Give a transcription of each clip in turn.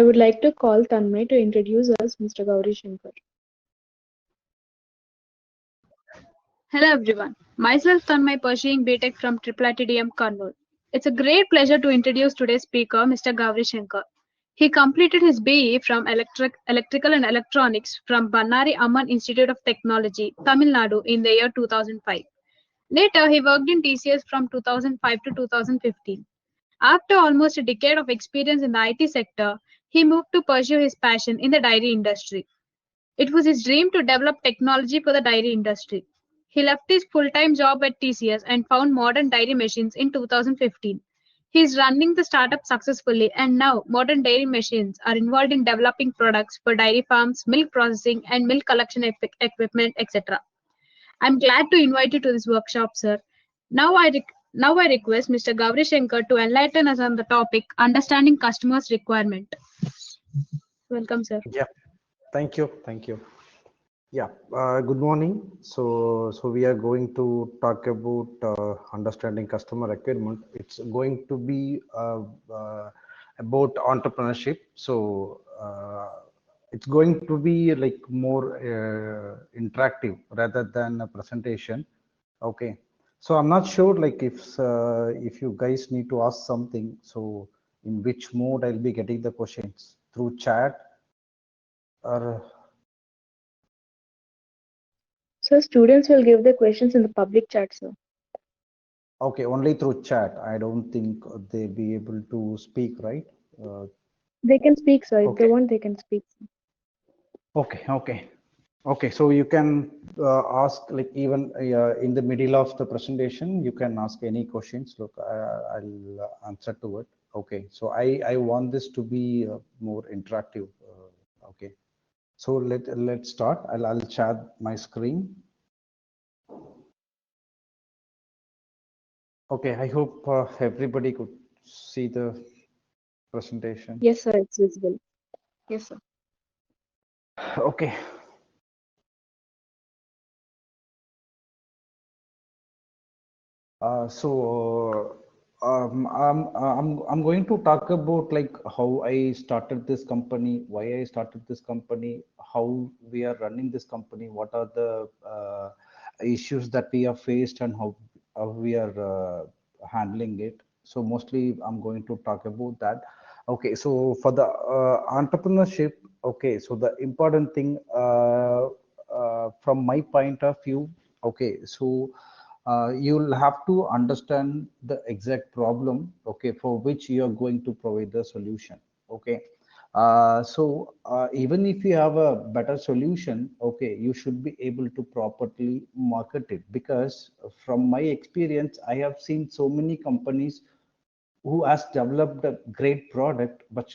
I would like to call Tanmay to introduce us Mr. Gauri Shankar. Hello everyone, myself Tanmay pursuing BTech from IIITM Kannur. It's a great pleasure to introduce today's speaker, Mr. Gauri Shankar. He completed his BE from Electrical and Electronics from Bannari Amman Institute of Technology, Tamil Nadu in the year 2005. Later, he worked in TCS from 2005 to 2015. After almost a decade of experience in the IT sector, he moved to pursue his passion in the dairy industry. It was his dream to develop technology for the dairy industry. He left his full-time job at TCS and found modern dairy machines in 2015. He is running the startup successfully, and now modern dairy machines are involved in developing products for dairy farms, milk processing, and milk collection equipment, etc. I'm glad to invite you to this workshop, sir. Now I request Mr. Gauri Shankar to enlighten us on the topic Understanding Customers' Requirement. Welcome, sir. Yeah, thank you. Yeah, good morning. So we are going to talk about understanding customer requirement. It's going to be about entrepreneurship. So it's going to be like more interactive rather than a presentation. Okay. So I'm not sure like if you guys need to ask something. So in which mode I'll be getting the questions through chat or. So students will give their questions in the public chat, sir. Okay, only through chat. I don't think they'll be able to speak, right? Uh, They can speak, sir. If they okay, want, they can speak. okay. So you can ask like even in the middle of the presentation, you can ask any questions. Look, I'll answer to it. Okay, so I want this to be more interactive. Okay, so let's start. I'll share my screen. Okay, I hope everybody could see the presentation. Yes, sir. It's visible. Yes, sir. Okay. I'm going to talk about like how I started this company, why I started this company, how we are running this company, what are the issues that we have faced, and how we are handling it. So mostly I'm going to talk about that. Okay, so for the entrepreneurship, okay, so the important thing from my point of view, okay, so you'll have to understand the exact problem, okay, for which you are going to provide the solution. Okay, even if you have a better solution, okay, you should be able to properly market it, because from my experience I have seen so many companies who has developed a great product, but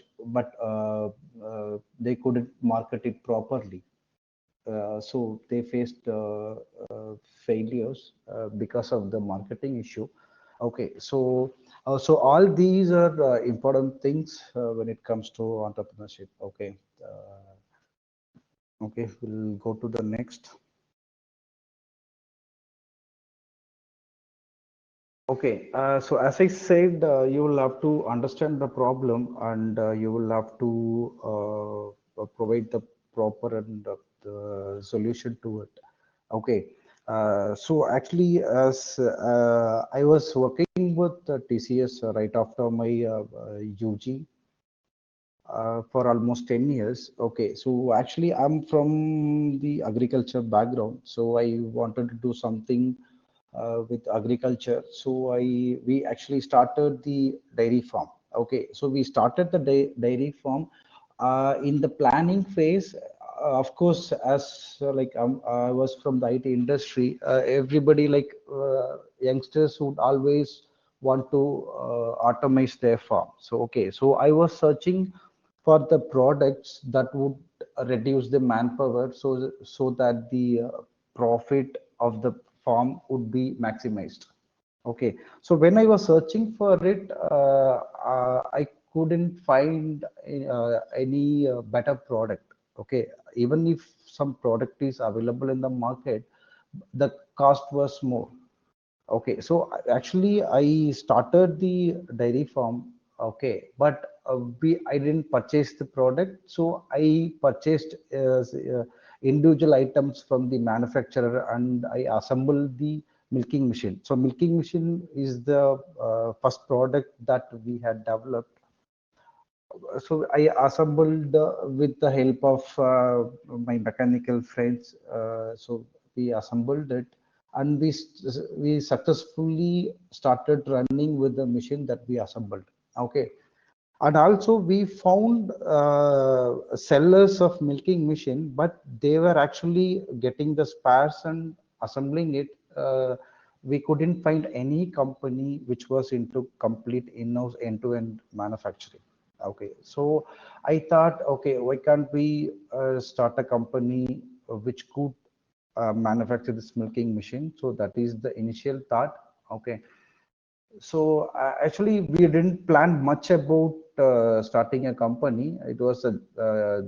they couldn't market it properly. So they faced failures because of the marketing issue. Okay, so all these are important things when it comes to entrepreneurship. Okay, okay, we'll go to the next. Okay, so as I said, you will have to understand the problem, and you will have to provide the proper and the solution to it. Okay, so actually, as I was working with TCS right after my UG for almost 10 years. Okay, so actually, I'm from the agriculture background, so I wanted to do something with agriculture. So we actually started the dairy farm. Okay, so we started the dairy farm in the planning phase. Of course, as like I was from the IT industry, everybody like youngsters would always want to automate their farm. So okay, so I was searching for the products that would reduce the manpower, so that the profit of the farm would be maximized. Okay, so when I was searching for it, I couldn't find any better product. Okay, even if some product is available in the market, the cost was more. Okay, so actually I started the dairy farm. Okay, but I didn't purchase the product, so I purchased individual items from the manufacturer and I assembled the milking machine. So milking machine is the first product that we had developed. So I assembled with the help of my mechanical friends. So we assembled it, and we successfully started running with the machine that we assembled. Okay, and also we found sellers of milking machine, but they were actually getting the spares and assembling it. We couldn't find any company which was into complete in-house end-to-end manufacturing. Okay, so I thought, okay, why can't we start a company which could manufacture this milking machine? So that is the initial thought. Okay, so actually, we didn't plan much about starting a company. It was a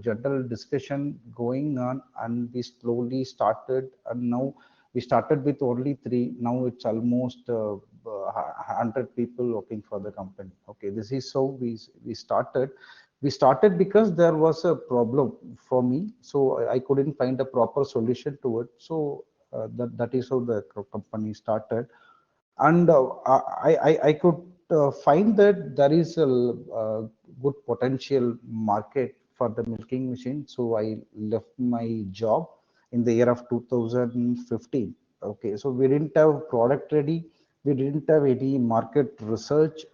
general discussion going on, and we slowly started. And now we started with only three. Now it's almost 100 people working for the company. Okay, this is how we started. We started because there was a problem for me, so I couldn't find a proper solution to it. So that is how the company started. And I could find that there is a good potential market for the milking machine. So I left my job in the year of 2015. Okay, so we didn't have product ready. We didn't have any market research.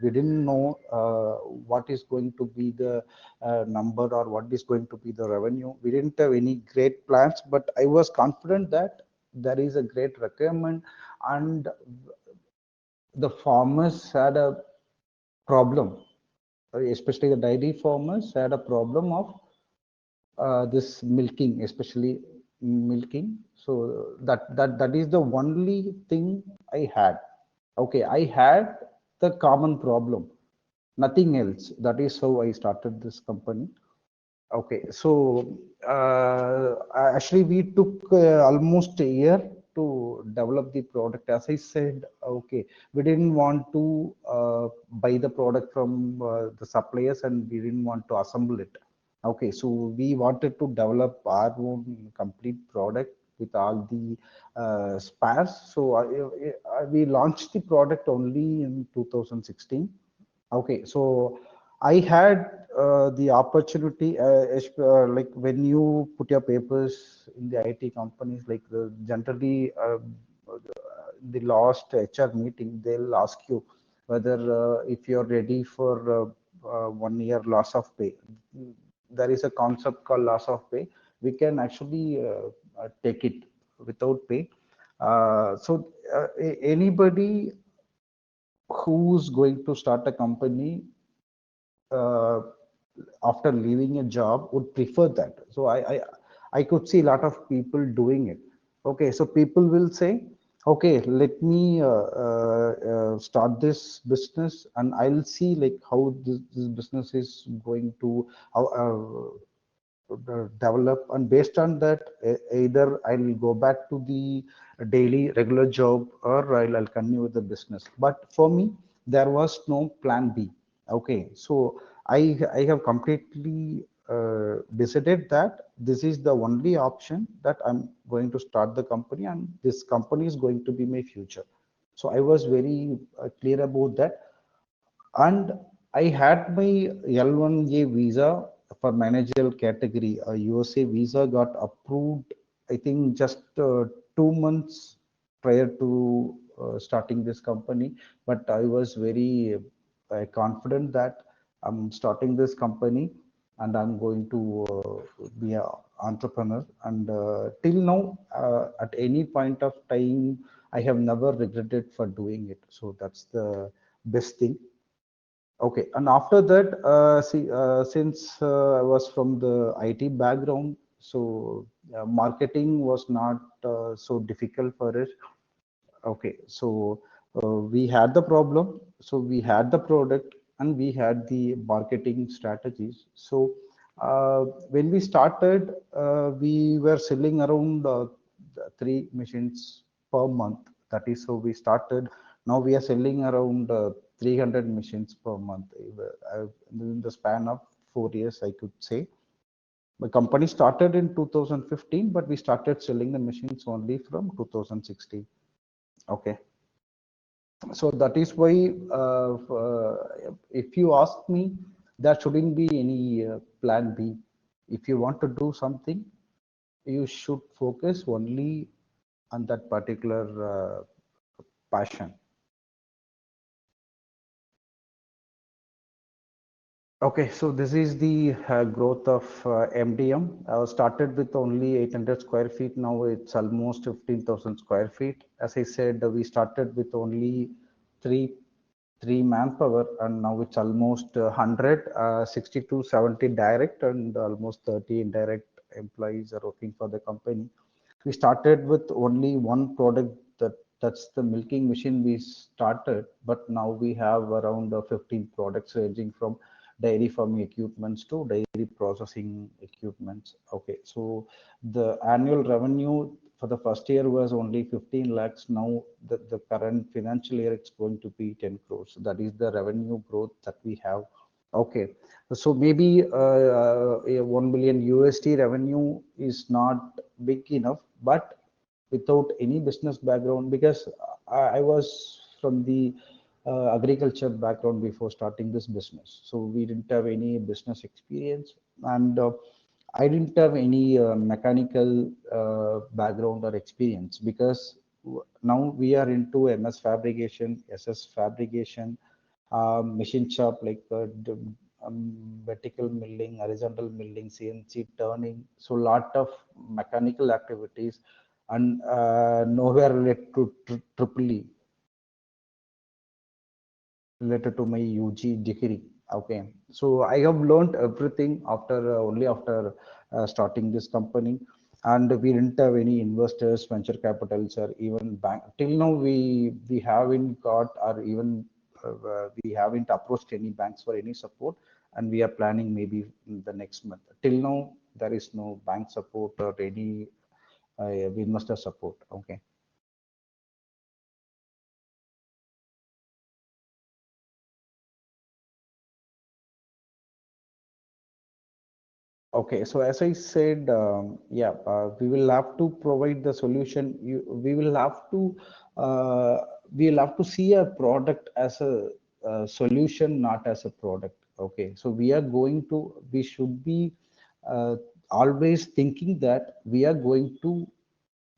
We didn't know what is going to be the number or what is going to be the revenue. We didn't have any great plans, but I was confident that there is a great requirement, and the farmers had a problem, especially the dairy farmers had a problem of this milking, especially milking. So that is the only thing I had. Okay, I had the common problem, nothing else. That is how I started this company. Okay, so actually we took almost a year to develop the product. As I said, okay, we didn't want to buy the product from the suppliers, and we didn't want to assemble it. Okay, so we wanted to develop our own complete product with all the spares. So we launched the product only in 2016. Okay, so I had the opportunity, like when you put your papers in the IT companies, like generally the last HR meeting, they'll ask you whether if you're ready for 1 year loss of pay. There is a concept called loss of pay. We can actually take it without pay. Anybody who's going to start a company uh, after leaving a job would prefer that. So I could see a lot of people doing it. Okay, so people will say, okay, let me start this business, and I'll see like how this business is going to how develop, and based on that either I'll go back to the daily regular job, or I'll continue with the business. But for me there was no plan B. Okay, so I have completely decided that this is the only option, that I'm going to start the company, and this company is going to be my future. So I was very clear about that. And I had my L1A visa for managerial category. A USA visa got approved, I think, just 2 months prior to starting this company. But I was very confident that I'm starting this company and I'm going to be an entrepreneur. And till now, at any point of time, I have never regretted for doing it. So that's the best thing. Okay, and after that, since I was from the IT background, so marketing was not so difficult for it. Okay, so we had the problem, so we had the product, and we had the marketing strategies. So when we started, we were selling around 3 machines per month. That is how we started. Now we are selling around 300 machines per month. In the span of 4 years, I could say. The company started in 2015, but we started selling the machines only from 2016. Okay. So that is why, if you ask me, there shouldn't be any plan B. If you want to do something, you should focus only on that particular passion. Okay, so this is the growth of MDM. I started with only 800 square feet. Now it's almost 15,000 square feet. As I said, we started with only three three manpower, and now it's almost 100, 60 to 70 direct, and almost 30 indirect employees are working for the company. We started with only one product, that's the milking machine we started, but now we have around 15 products ranging from dairy farming equipments to dairy processing equipments. Okay, so the annual revenue for the first year was only 15 lakhs. Now the current financial year, it's going to be 10 crores. That is the revenue growth that we have. Okay, so maybe 1 billion USD revenue is not big enough, but without any business background, because I was from the agriculture background before starting this business. So we didn't have any business experience, and I didn't have any mechanical background or experience, because now we are into MS fabrication, SS fabrication, machine shop, like vertical milling, horizontal milling, CNC turning. So lot of mechanical activities, and nowhere related to triple E, related to my UG degree. Okay, so I have learned everything after only after starting this company, and we didn't have any investors, venture capitals, or even bank. Till now, we haven't got, or even we haven't approached any banks for any support, and we are planning maybe in the next month. Till now, there is no bank support or any investor support. Okay. Okay, so as I said, yeah, we will have to provide the solution. We will have to, we will have to see a product as a solution, not as a product. Okay, so we should be uh, always thinking that we are going to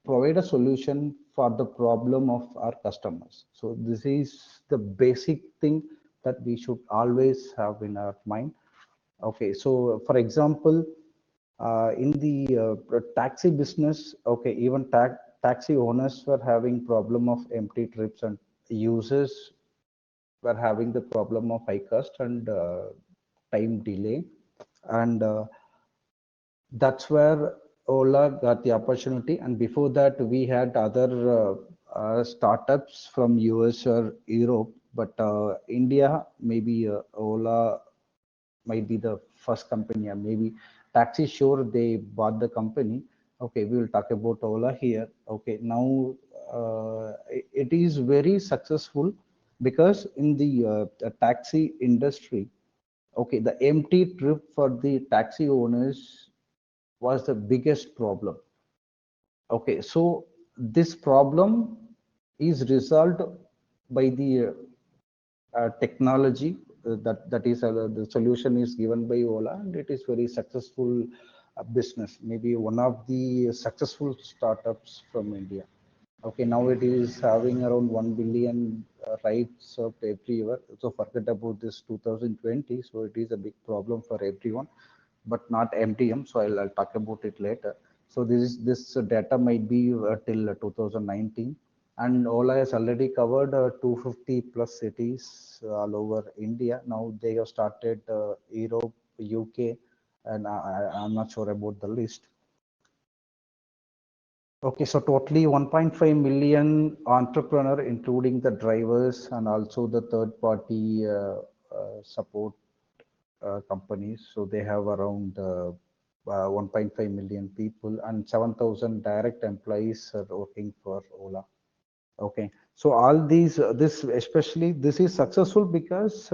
provide a solution for the problem of our customers. So this is the basic thing that we should always have in our mind. Okay, so for example, in the taxi business, okay, even taxi owners were having problem of empty trips, and users were having the problem of high cost and time delay, and that's where Ola got the opportunity. And before that, we had other startups from US or Europe, but India, maybe Ola might be the first company, and maybe taxi sure they bought the company. Okay, we will talk about Ola here. Okay, now it is very successful, because in the taxi industry, okay, the empty trip for the taxi owners was the biggest problem. Okay, so this problem is resolved by the technology, that is the solution is given by Ola, and it is very successful business. Maybe one of the successful startups from India. Okay, now it is having around 1 billion rides of every year. So forget about this 2020. So it is a big problem for everyone, but not MTM. So I'll talk about it later. So this data might be till 2019, and Ola has already covered 250 plus cities all over India. Now they have started Europe, UK, and I'm not sure about the list. Okay, so totally 1.5 million entrepreneur, including the drivers and also the third party support companies. So they have around 1.5 million people, and 7,000 direct employees are working for Ola. Okay, so all these, this especially, this is successful because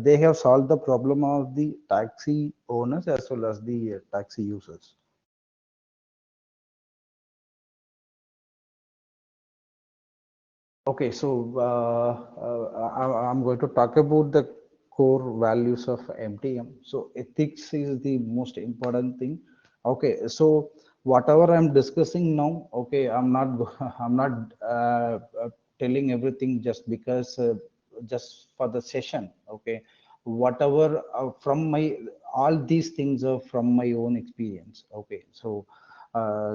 they have solved the problem of the taxi owners as well as the taxi users. Okay, so I'm going to talk about the core values of MTM. So ethics is the most important thing. Okay, so whatever I'm discussing now, okay, I'm not I'm not telling everything just because just for the session. Okay, whatever from my, all these things are from my own experience. Okay, so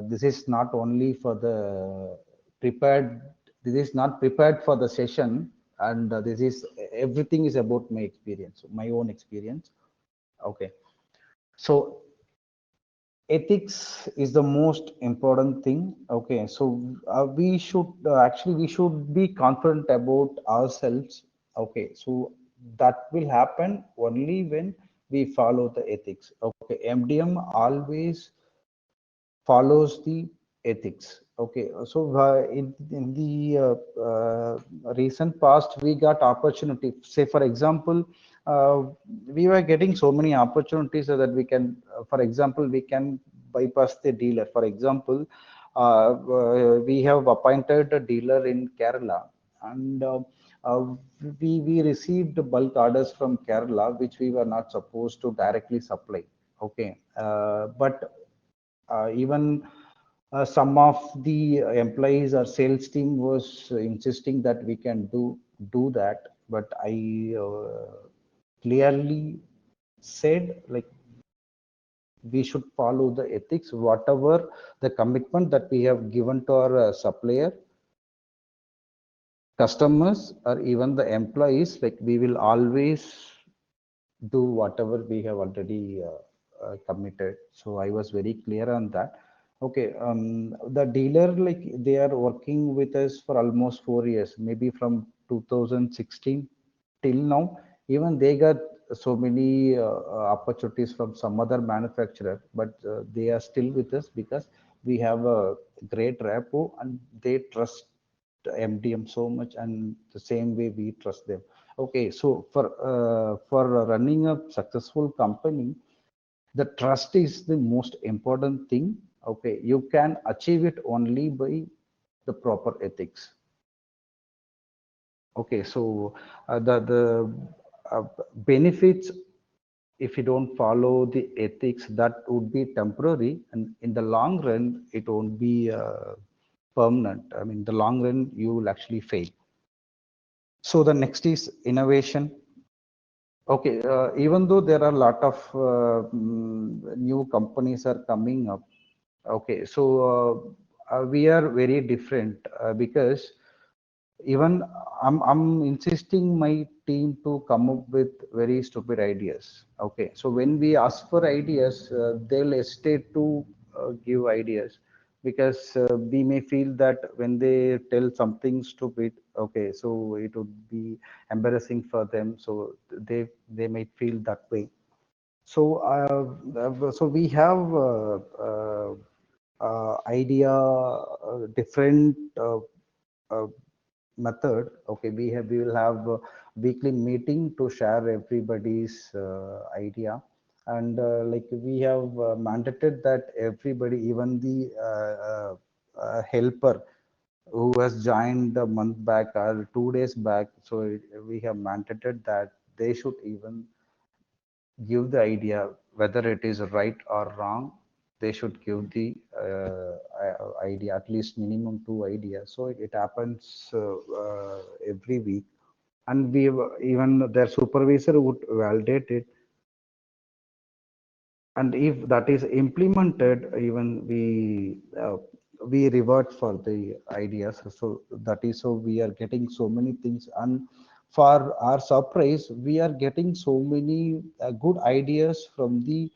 this is not only for the prepared, this is not prepared for the session, and this is, everything is about my experience, my own experience. Okay, so ethics is the most important thing. Okay, so we should actually we should be confident about ourselves. Okay, so that will happen only when we follow the ethics. Okay, MDM always follows the ethics. Okay, so in the recent past, we got opportunity. Say, for example, we were getting so many opportunities so that we can, for example, we can bypass the dealer. For example, we have appointed a dealer in Kerala, and uh, we received bulk orders from Kerala, which we were not supposed to directly supply. Okay, but even some of the employees or sales team was insisting that we can do that, but I clearly said, like, we should follow the ethics, whatever the commitment that we have given to our supplier, customers, or even the employees. Like, we will always do whatever we have already committed. So I was very clear on that. Okay, the dealer, like, they are working with us for almost 4 years, maybe from 2016 till now. Even they got so many opportunities from some other manufacturer, but they are still with us because we have a great rapport and they trust MDM so much, and the same way we trust them. Okay, so for running a successful company, the trust is the most important thing. Okay, you can achieve it only by the proper ethics. Okay, so the benefits, if you don't follow the ethics, that would be temporary, and in the long run, it won't be permanent. I mean, the long run, you will actually fail. So the next is innovation. Okay, even though there are a lot of new companies are coming up, okay, so we are very different because even I'm insisting my team to come up with very stupid ideas. Okay, so when we ask for ideas, they'll hesitate to give ideas because we may feel that when they tell something stupid, okay, so it would be embarrassing for them, so they might feel that way. So so we have idea different uh, method. Okay, we will have a weekly meeting to share everybody's idea, and like, we have mandated that everybody, even the helper who has joined a month back or 2 days back, so we have mandated that they should even give the idea, whether it is right or wrong. They should give the idea, at least minimum two ideas. So it happens every week, and we even their supervisor would validate it, and if that is implemented, even we revert for the ideas. So that is, so we are getting so many things, and for our surprise, we are getting so many good ideas from the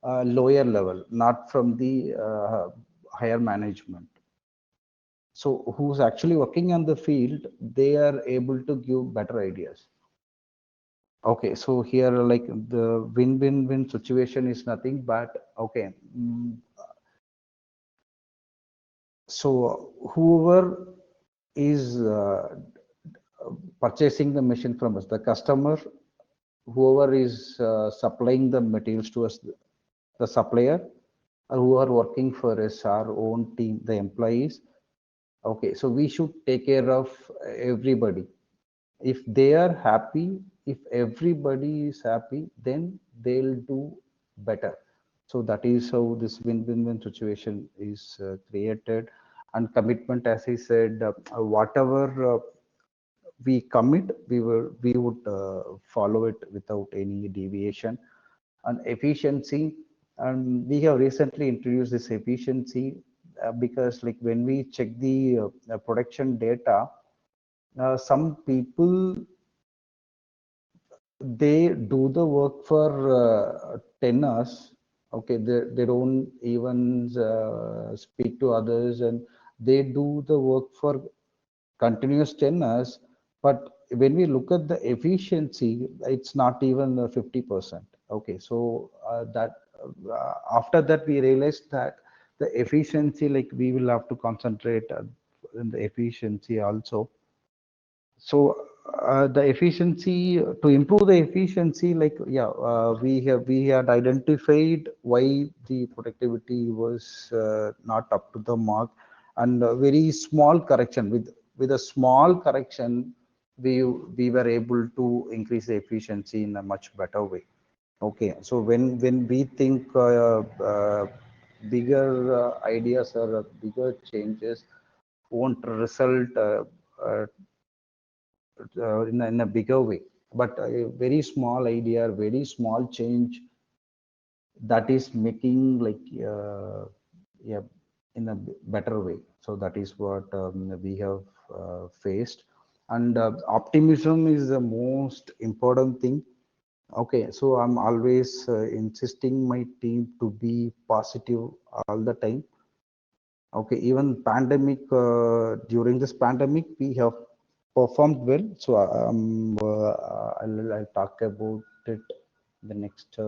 lower level, not from the higher management. So who's actually working on the field, they are able to give better ideas. Okay, so here, like, the win-win-win situation is nothing but, okay, so whoever is purchasing the machine from us. The customer, whoever is supplying the materials to us, the supplier, or who are working for us, our own team, the employees. Okay, so we should take care of everybody. If they are happy, if everybody is happy, then they'll do better. So that is how this win-win-win situation is created. And commitment, as I said, whatever we commit, we would follow it without any deviation. And efficiency, and we have recently introduced this efficiency because like when we check the production data, some people, they do the work for 10 hours. Okay, they don't even speak to others, and they do the work for continuous 10 hours. But when we look at the efficiency, it's not even 50%. Okay, so after that, we realized that the efficiency, like we will have to concentrate in the efficiency also. So the efficiency, to improve the efficiency, like yeah, we had identified why the productivity was not up to the mark, and a very small correction, with a small correction, we were able to increase the efficiency in a much better way. Okay, so when we think bigger ideas or bigger changes won't result in a bigger way, but a very small idea, very small change, that is making like yeah, in a better way. So that is what we have faced. And optimism is the most important thing. Okay, so I'm always insisting my team to be positive all the time. Okay, even pandemic, during this pandemic, we have performed well. So I'll talk about it the next,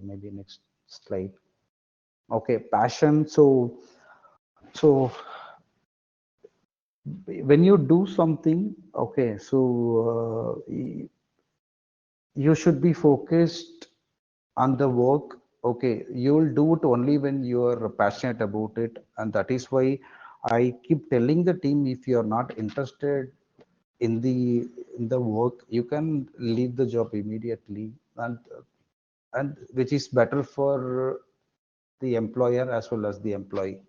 maybe next slide. Okay, passion. So when you do something, okay, so you should be focused on the work. Okay, you will do it only when you are passionate about it, and that is why I keep telling the team, if you are not interested in the work, you can leave the job immediately, and which is better for the employer as well as the employee.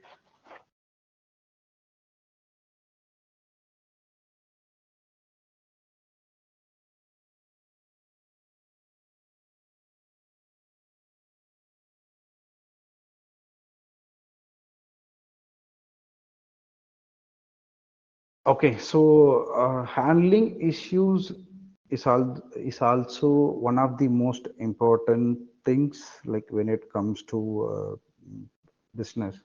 Okay, so handling issues is also one of the most important things, like when it comes to business.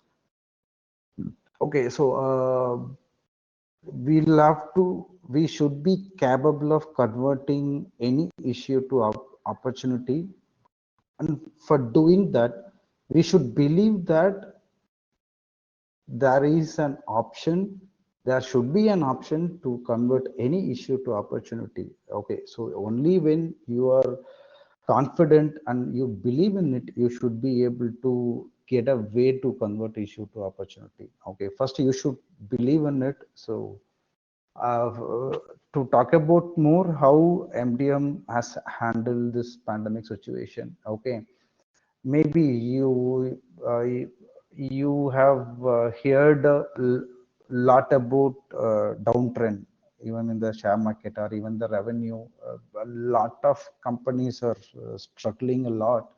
Okay, so we should be capable of converting any issue to opportunity, and for doing that, we should believe that there is an option, there should be an option to convert any issue to opportunity. Okay, so only when you are confident and you believe in it, you should be able to get a way to convert issue to opportunity. Okay, first you should believe in it. So uh, to talk about more how MDM has handled this pandemic situation. Okay, maybe you have heard a lot about downtrend, even in the share market or even the revenue. A lot of companies are struggling a lot,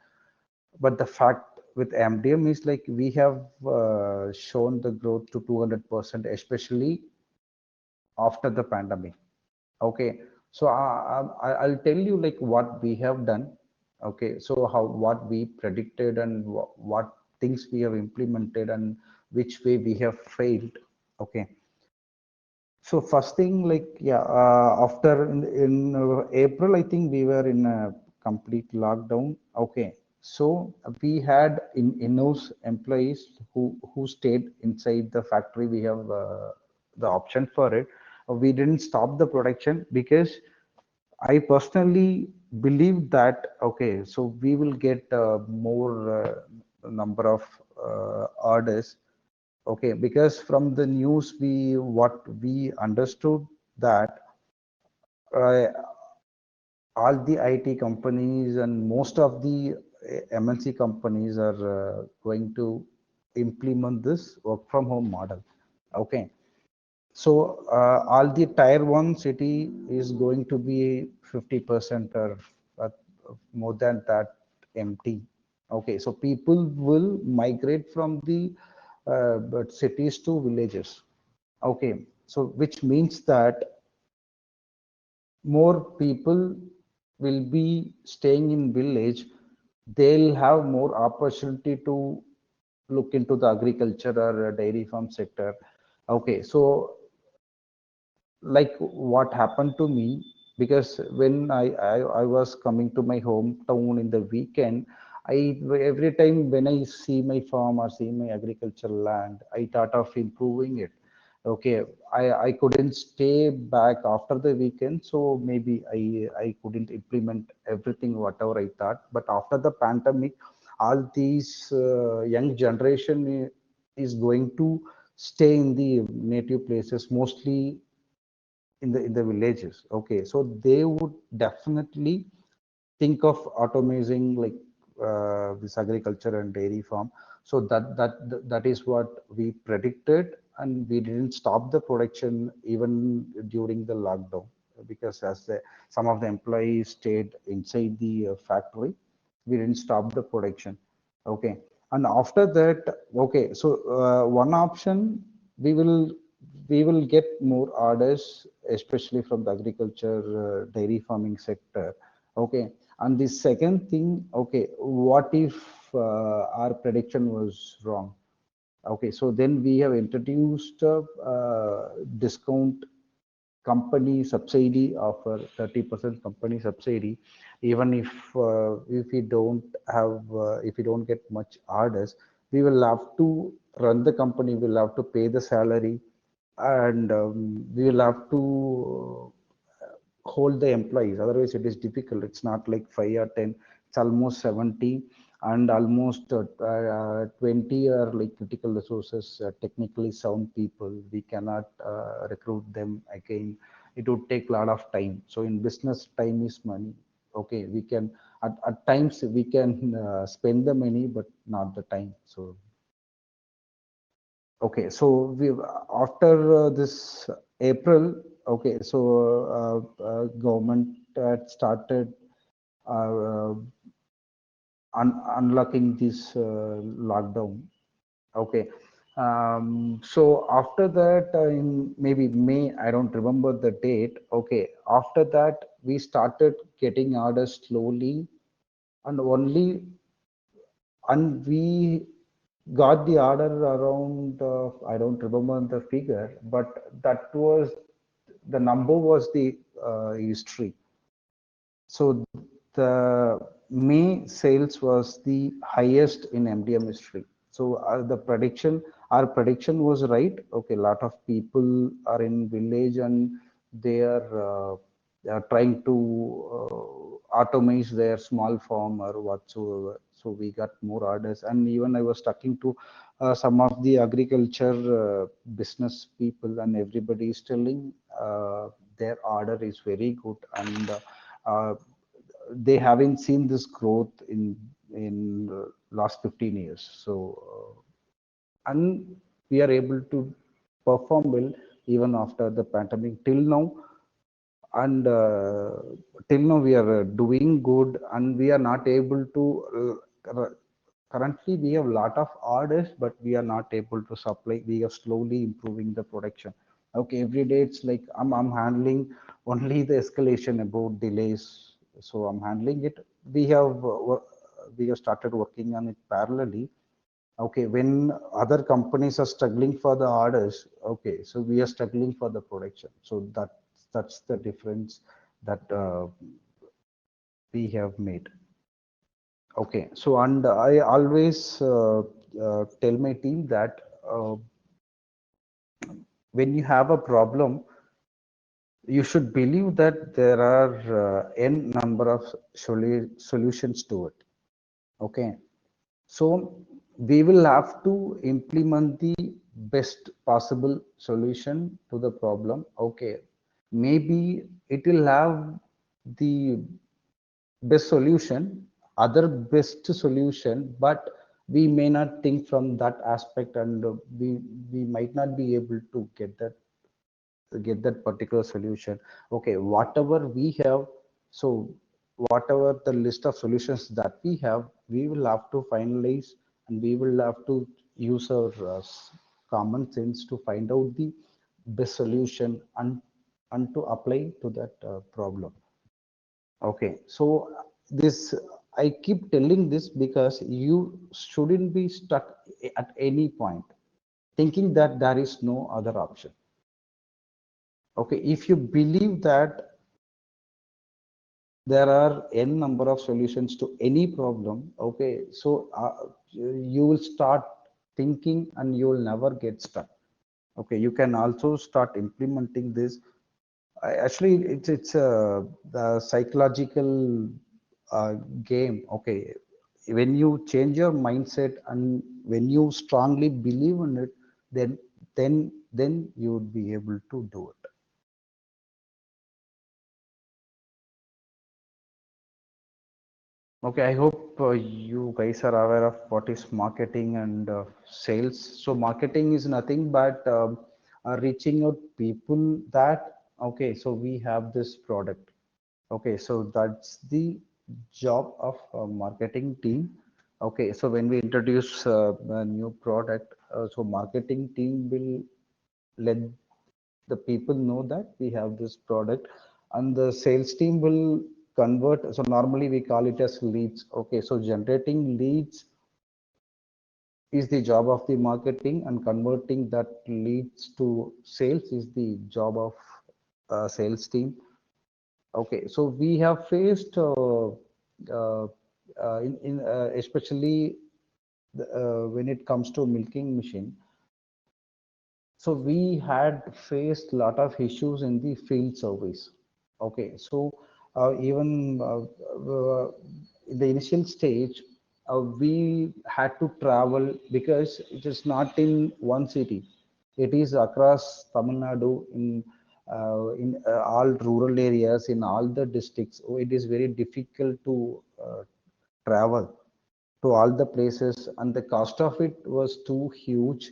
but the fact with MDM is like we have shown the growth to 200%, especially after the pandemic. Okay, so I'll tell you like what we have done. Okay, so how what we predicted and what things we have implemented and which way we have failed. Okay, so first thing, like yeah, after in April, I think we were in a complete lockdown. Okay, so we had in-house employees who stayed inside the factory. We have the option for it, we didn't stop the production because I personally believe that okay, so we will get more number of orders. Okay, because from the news we what we understood that uh, all the IT companies and most of the MNC companies are going to implement this work from home model. Okay, so all the tier one city is going to be 50% or uh, more than that empty. Okay, so people will migrate from the but cities to villages. Okay, so which means that more people will be staying in village. They'll have more opportunity to look into the agriculture or dairy farm sector. Okay, so like what happened to me, because when I was coming to my hometown in the weekend, I every time when I see my farm or see my agricultural land, I thought of improving it. Okay, I couldn't stay back after the weekend, so maybe I couldn't implement everything whatever I thought. But after the pandemic, all these young generation is going to stay in the native places, mostly in the villages. Okay, so they would definitely think of automating like this agriculture and dairy farm. So that is what we predicted, and we didn't stop the production even during the lockdown, because some of the employees stayed inside the factory. We didn't stop the production. Okay, and after that, okay, so one option, we will we will get more orders, especially from the agriculture, dairy farming sector. Okay, and the second thing, okay, what if our prediction was wrong? Okay, so then we have introduced discount company subsidy of 30% company subsidy. Even if we don't have if we don't get much orders, we will have to run the company, we'll have to pay the salary, and we will have to hold the employees. Otherwise, it is difficult. It's not like 5 or 10. It's almost 70, and almost 20 are like critical resources, technically sound people. We cannot recruit them again. It would take a lot of time. So in business, time is money. Okay, we can at times we can spend the money, but not the time. So okay, so we after this April, okay, so government had started uh, unlocking this lockdown. Okay, so after that, in maybe May, I don't remember the date. Okay, after that we started getting orders slowly, and only and we got the order around I don't remember the figure, but that was the number was the history. So the May sales was the highest in MDM history. So our prediction was right. Okay, a lot of people are in village, and they are trying to automate their small farm or whatsoever. So we got more orders, and even I was talking to some of the agriculture business people, and everybody is telling their order is very good, and uh, they haven't seen this growth in last 15 years. So and we are able to perform well even after the pandemic till now. And till now we are doing good, and we are not able to currently we have a lot of orders, but we are not able to supply. We are slowly improving the production. Okay, every day it's like I'm handling only the escalation about delays, so I'm handling it. We have we have started working on it parallelly. Okay, when other companies are struggling for the orders, okay, so we are struggling for the production. So that's the difference that we have made. Okay, so and I always tell my team that when you have a problem, you should believe that there are n number of solutions to it. Okay, so we will have to implement the best possible solution to the problem. Okay, maybe it will have the best solution, other best solution, but we may not think from that aspect, and we might not be able to get that particular solution. Okay, whatever we have, so whatever the list of solutions that we have, we will have to finalize, and we will have to use our common sense to find out the best solution, and to apply to that problem. Okay, so this, I keep telling this because you shouldn't be stuck at any point thinking that there is no other option. Okay, if you believe that there are n number of solutions to any problem, okay, so you will start thinking and you will never get stuck. Okay, you can also start implementing this. Actually, it's the psychological uh, game. Okay, when you change your mindset and when you strongly believe in it, then you would be able to do it. Okay, I hope you guys are aware of what is marketing and sales. So marketing is nothing but reaching out people that, okay, so we have this product. Okay, so that's the job of marketing team. Okay, so when we introduce a new product, so marketing team will let the people know that we have this product, and the sales team will convert. So normally we call it as leads. Okay, so generating leads is the job of the marketing, and converting that leads to sales is the job of sales team. Okay, so we have faced especially when it comes to milking machine. So we had faced a lot of issues in the field service. Okay, so even in the initial stage, we had to travel because it is not in one city. It is across Tamil Nadu in all rural areas, in all the districts. So it is very difficult to travel to all the places, and the cost of it was too huge.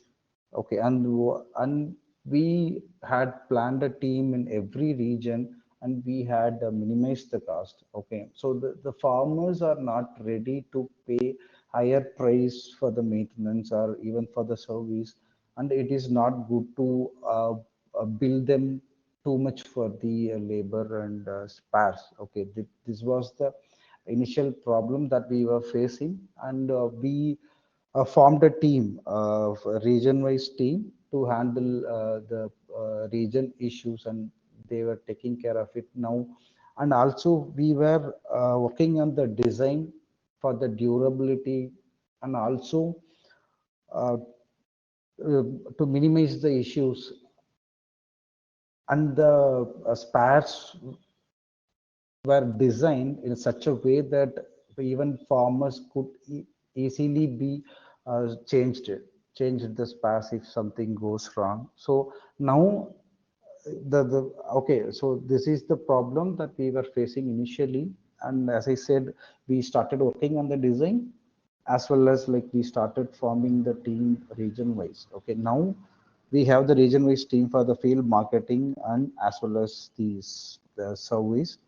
Okay, and we had planned a team in every region, and we had minimized the cost. Okay, so the farmers are not ready to pay higher price for the maintenance or even for the service, and it is not good to bill them too much for the labor and spares. Okay, this was the initial problem that we were facing, and we formed a team, region-wise team, to handle the region issues, and they were taking care of it now. And also we were working on the design for the durability, and also uh, to minimize the issues, and the spares were designed in such a way that even farmers could easily be changed the spares if something goes wrong. So now the okay, so this is the problem that we were facing initially, and as I said, we started working on the design, as well as like we started forming the team region wise. Okay, now we have the region wise team for the field marketing, and as well as the service.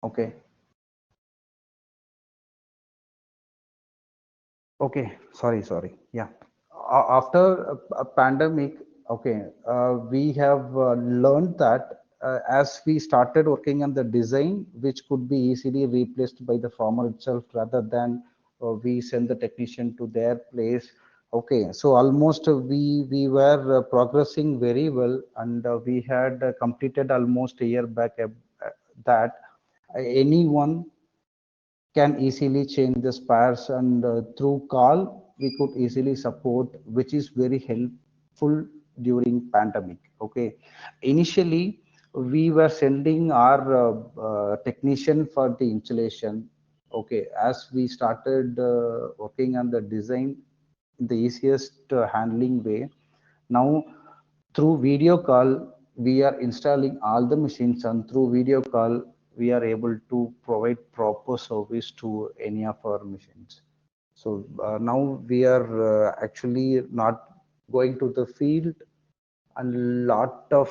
Okay. Okay, sorry. Yeah. After a pandemic, okay, we have learned that as we started working on the design, which could be easily replaced by the farmer itself, rather than we send the technician to their place. Okay, so almost we were progressing very well, and we had completed almost a year back that anyone can easily change the spares, and through call we could easily support, which is very helpful during pandemic. Okay, initially we were sending our technician for the installation. Okay, as we started working on the design in the easiest handling way, now through video call we are installing all the machines, and through video call we are able to provide proper service to any of our machines. So now we are actually not going to the field, and lot of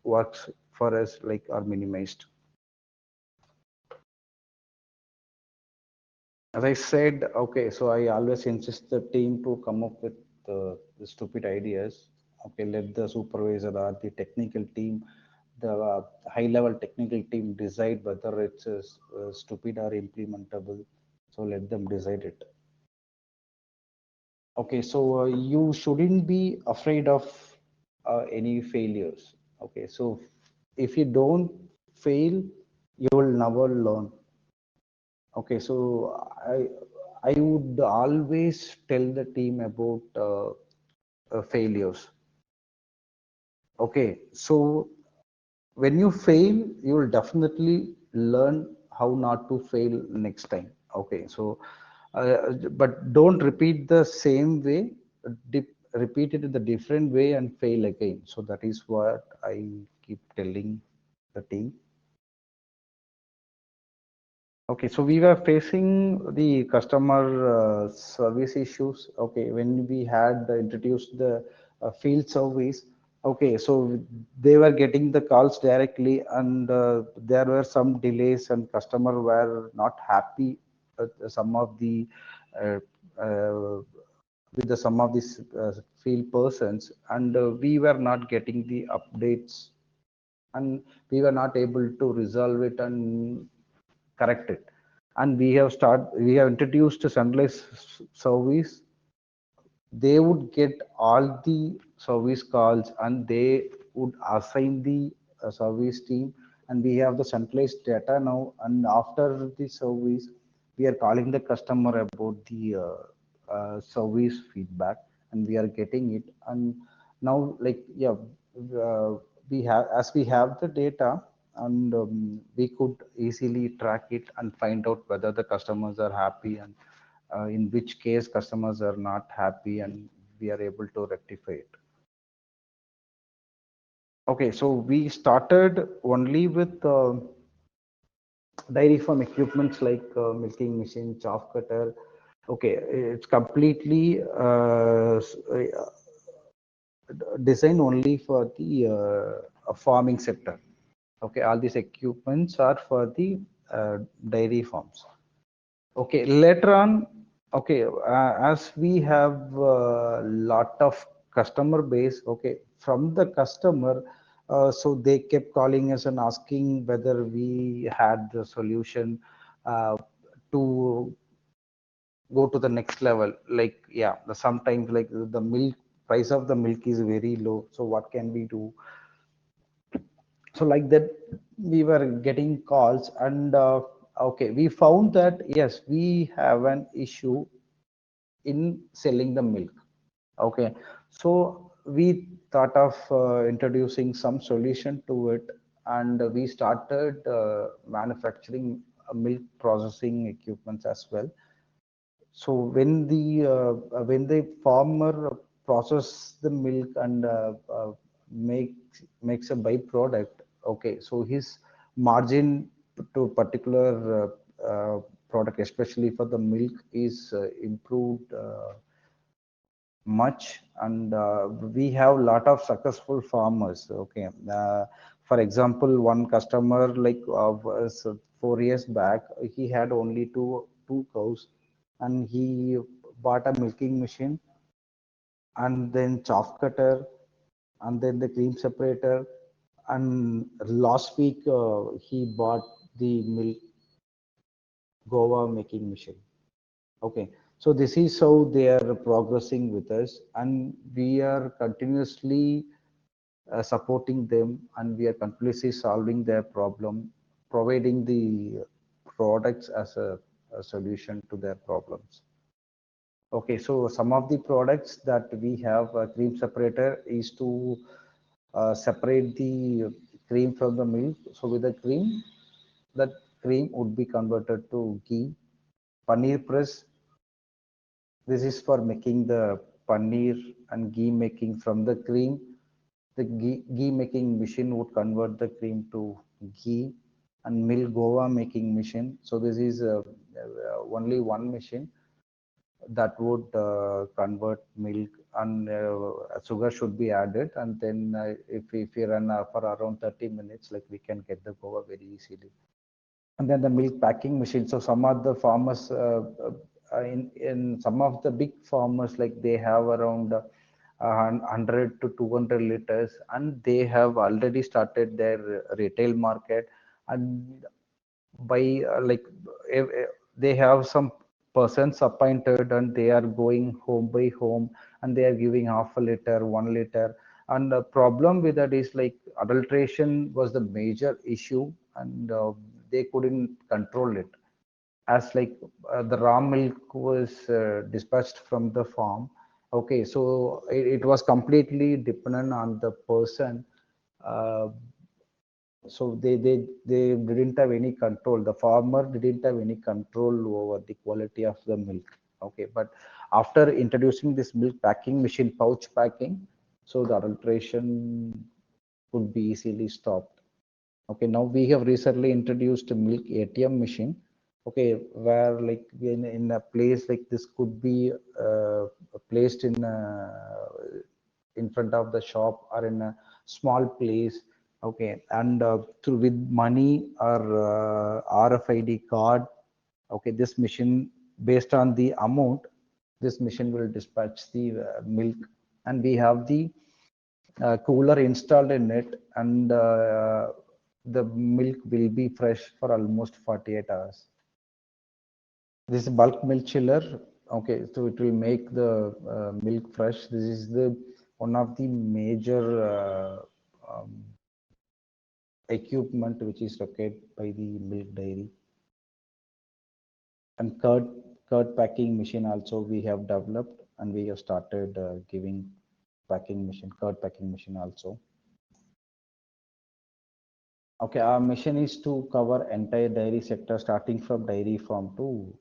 works for us like are minimized. As I said, okay, so I always insist the team to come up with the stupid ideas. Okay, let the supervisor or the technical team, the high level technical team decide whether it's stupid or implementable. So let them decide it. Okay, so you shouldn't be afraid of any failures. Okay, so if you don't fail, you will never learn. Okay, so I would always tell the team about failures. Okay, so when you fail, you will definitely learn how not to fail next time. Okay, so but don't repeat the same way. Repeat it in the different way and fail again. So that is what I keep telling the team. Okay, so we were facing the customer service issues. Okay, when we had introduced the field service. Okay, so they were getting the calls directly, and there were some delays, and customer were not happy with some of the uh, uh, with the some of these field persons, and we were not getting the updates, and we were not able to resolve it and correct it. And we have introduced a centralized service. They would get all the service calls, and they would assign the service team, and we have the centralized data now. And after the service, we are calling the customer about the service feedback, and we are getting it. And now, like, yeah, we have, as we have the data, and we could easily track it and find out whether the customers are happy, and in which case customers are not happy, and we are able to rectify it. Okay, so we started only with dairy farm equipments like milking machine, chaff cutter. Okay, it's completely designed only for the farming sector. Okay, all these equipments are for the dairy farms. Okay, later on, okay, as we have a lot of customer base, okay, from the customer, so they kept calling us and asking whether we had the solution to go to the next level. Like, yeah, sometimes like the milk price of the milk is very low. So what can we do? So like that, we were getting calls, and okay, we found that yes, we have an issue in selling the milk. Okay, so we thought of introducing some solution to it, and we started manufacturing milk processing equipments as well. So when the farmer process the milk and makes a byproduct, okay, so his margin to particular product, especially for the milk, is improved much. And we have a lot of successful farmers. Okay, for example, one customer like was 4 years back, he had only two cows, and he bought a milking machine, and then chaff cutter, and then the cream separator. And last week he bought the milk Goa making machine. Okay, so this is how they are progressing with us, and we are continuously supporting them, and we are continuously solving their problem, providing the products as a solution to their problems. Okay, so some of the products that we have cream separator is to separate the cream from the milk. So with the cream, that cream would be converted to ghee. Paneer press, this is for making the paneer and ghee making from the cream. The ghee making machine would convert the cream to ghee, and milk gova making machine. So this is only one machine that would convert milk, and sugar should be added, and then if we run for around 30 minutes, like we can get the gova very easily. And then the milk packing machine. So some of the farmers in some of the big farmers, like they have around 100 to 200 liters, and they have already started their retail market. And by they have some persons appointed, and they are going home by home, and they are giving half a liter, 1 liter. And the problem with that is like adulteration was the major issue, and they couldn't control it, as like the raw milk was dispatched from the farm. Okay, so it was completely dependent on the person. uh, so they didn't have any control, the farmer didn't have any control over the quality of the milk. Okay, but after introducing this milk packing machine, pouch packing, so the adulteration could be easily stopped. Okay, now we have recently introduced a milk ATM machine. Okay, where like in a place like this could be placed in front of the shop or in a small place. Okay, and through with money or RFID card. Okay, this machine, based on the amount, this machine will dispatch the milk, and we have the cooler installed in it, and the milk will be fresh for almost 48 hours. This is bulk milk chiller. Okay, so it will make the milk fresh. This is the one of the major equipment which is required by the milk dairy. And curd packing machine also we have developed, and we have started giving packing machine, curd packing machine also. Okay, our mission is to cover entire dairy sector, starting from dairy farm to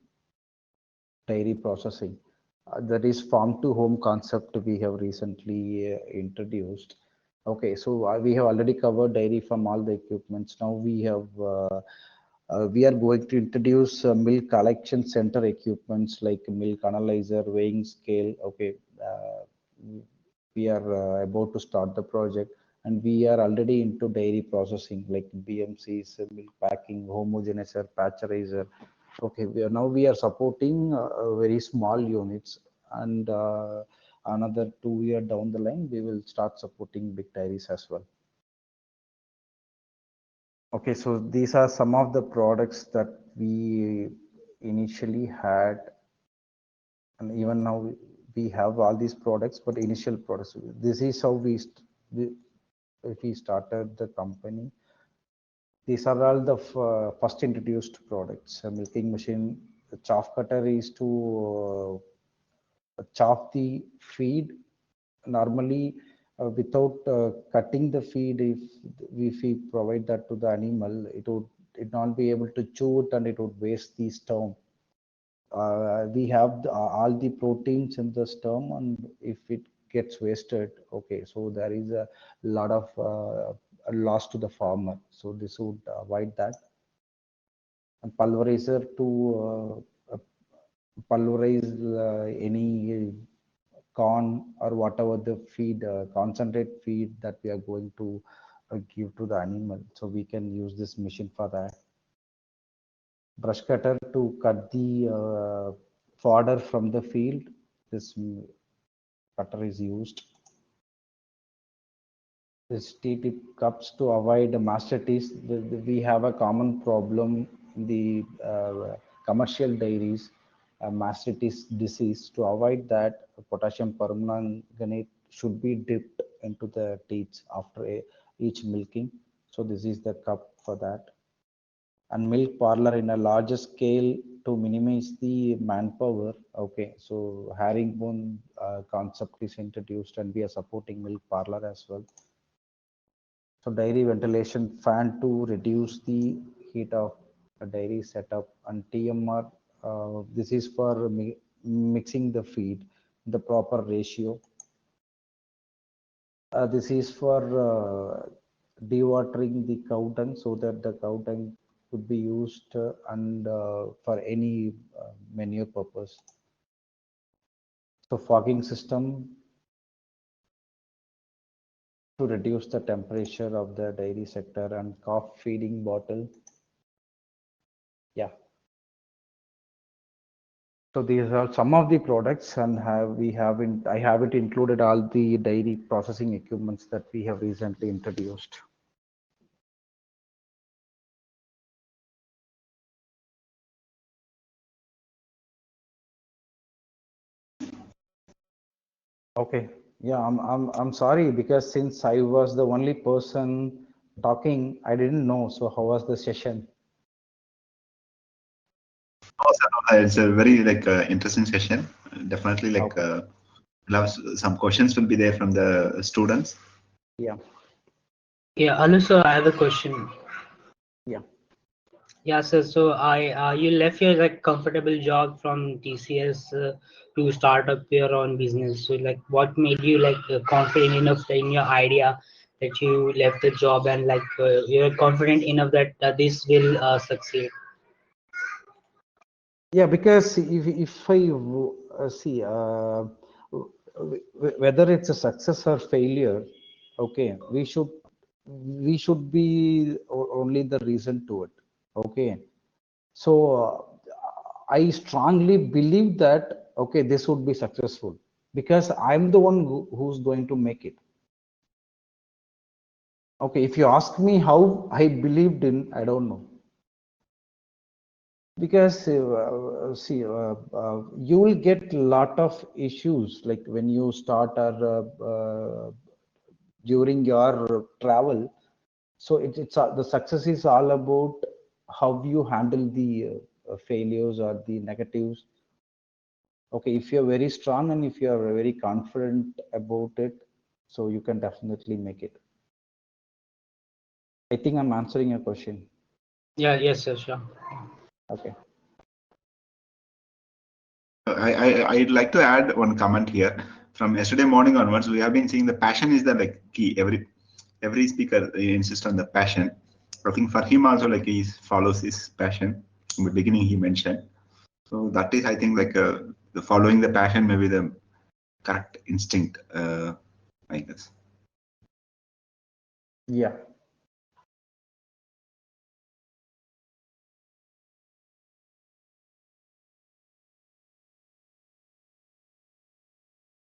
dairy processing. That is farm to home concept we have recently introduced. Okay, so we have already covered dairy from all the equipments. Now we are going to introduce milk collection center equipments like milk analyzer, weighing scale. Okay, we are about to start the project, and we are already into dairy processing like BMCs, milk packing, homogenizer, pasteurizer. Okay, we are supporting very small units, and another 2 year down the line, we will start supporting big dairies as well. Okay, so these are some of the products that we initially had, and even now we have all these products, but initial products. This is how we started the company. These are all the first introduced products. A milking machine, a chaff cutter is to chaff the feed. Normally, without cutting the feed, if we provide that to the animal, it not be able to chew it, and it would waste the stomach. We have all the proteins in the sperm, and if it gets wasted, okay, so there is a lot of a loss to the farmer, so this would avoid that. And pulverizer to pulverize any corn or whatever the feed, concentrate feed that we are going to give to the animal, so we can use this machine for that. Brush cutter to cut the fodder from the field. This cutter is used. This T-tip cups to avoid mastitis. We have a common problem in the commercial dairies, mastitis disease. To avoid that, potassium permanganate should be dipped into the teats after each milking. So this is the cup for that. And milk parlor in a larger scale to minimize the manpower. Okay, so herringbone concept is introduced, and we are supporting milk parlor as well. So dairy ventilation fan to reduce the heat of a dairy setup, and TMR. This is for mixing the feed in the proper ratio. This is for dewatering the cow dung so that the cow dung could be used and for any manure purpose. So fogging system to reduce the temperature of the dairy sector, and calf feeding bottle. Yeah. So these are some of the products, and I haven't included all the dairy processing equipments that we have recently introduced. Okay. Yeah, I'm sorry, because since I was the only person talking, I didn't know. So how was the session? Oh, sir, it's a very like interesting session. Definitely, like Okay. some questions will be there from the students. Yeah. Yeah, Anu sir, I have a question. Yeah. Yeah, sir. So you left your like comfortable job from TCS to start up your own business. So like, what made you like confident enough in your idea that you left the job and like you're confident enough that this will succeed? Yeah, because if I see whether it's a success or failure, okay, we should be only the reason to it. Okay, so I strongly believe that okay, this would be successful because I'm the one who's going to make it. Okay, if you ask me how I believed in, I don't know. Because see, you will get lot of issues like when you start or during your travel. So it's the success is all about how you handle the failures or the negatives. Okay, if you're very strong and if you are very confident about it, so you can definitely make it. I think I'm answering your question. Yeah, yes, sir, sure. Okay. I'd like to add one comment here. From yesterday morning onwards, we have been seeing the passion is the like key. Every speaker insists on the passion. I think for him also, like he follows his passion. In the beginning, he mentioned. So that is, I think, like the following the passion may be the correct instinct, I guess. Yeah.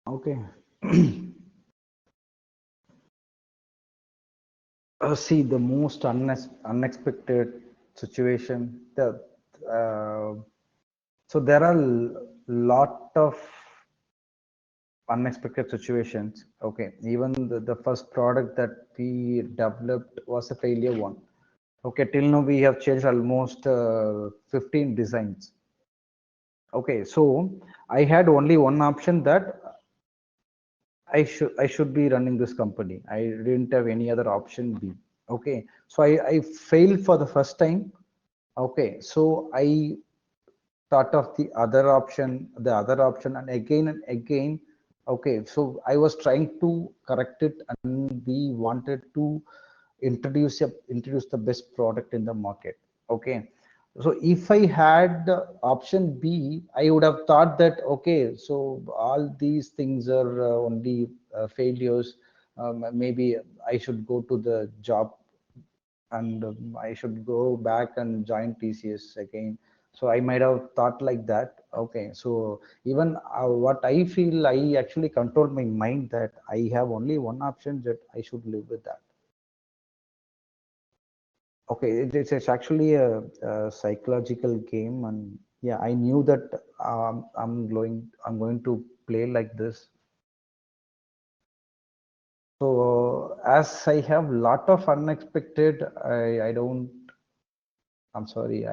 Okay. See, the most unexpected situation. So there are lot of unexpected situations. Okay, even the first product that we developed was a failure one. Okay, till now we have changed almost 15 designs. Okay, so I had only one option that I should be running this company. I didn't have any other option B. Okay, so I failed for the first time. Okay, so I thought of the other option, and again. Okay, so I was trying to correct it, and we wanted to introduce the best product in the market. Okay, so if I had option B, I would have thought that okay, so all these things are only failures. Maybe I should go to the job, and I should go back and join TCS again. So I might have thought like that. Okay, so even what I feel, I actually control my mind that I have only one option, that I should live with that. Okay, it's actually a psychological game, and yeah, I knew that I'm going to play like this. So as I have lot of unexpected, I don't. I'm sorry.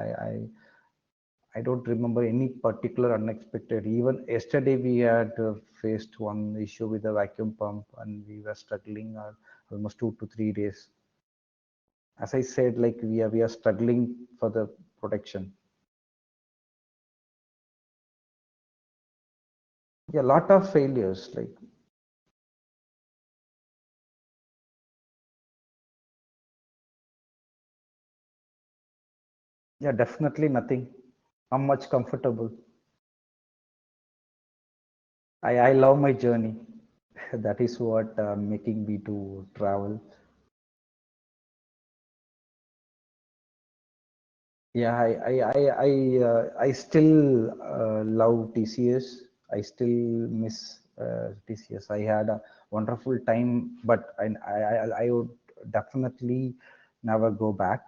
I don't remember any particular unexpected. Even yesterday, we had faced one issue with the vacuum pump, and we were struggling almost 2 to 3 days. As I said, like we are struggling for the protection. Yeah, lot of failures. Like yeah, definitely nothing. I'm much comfortable. I love my journey. That is what making me to travel. Yeah, I still love TCS. I still miss TCS. I had a wonderful time, but I would definitely never go back.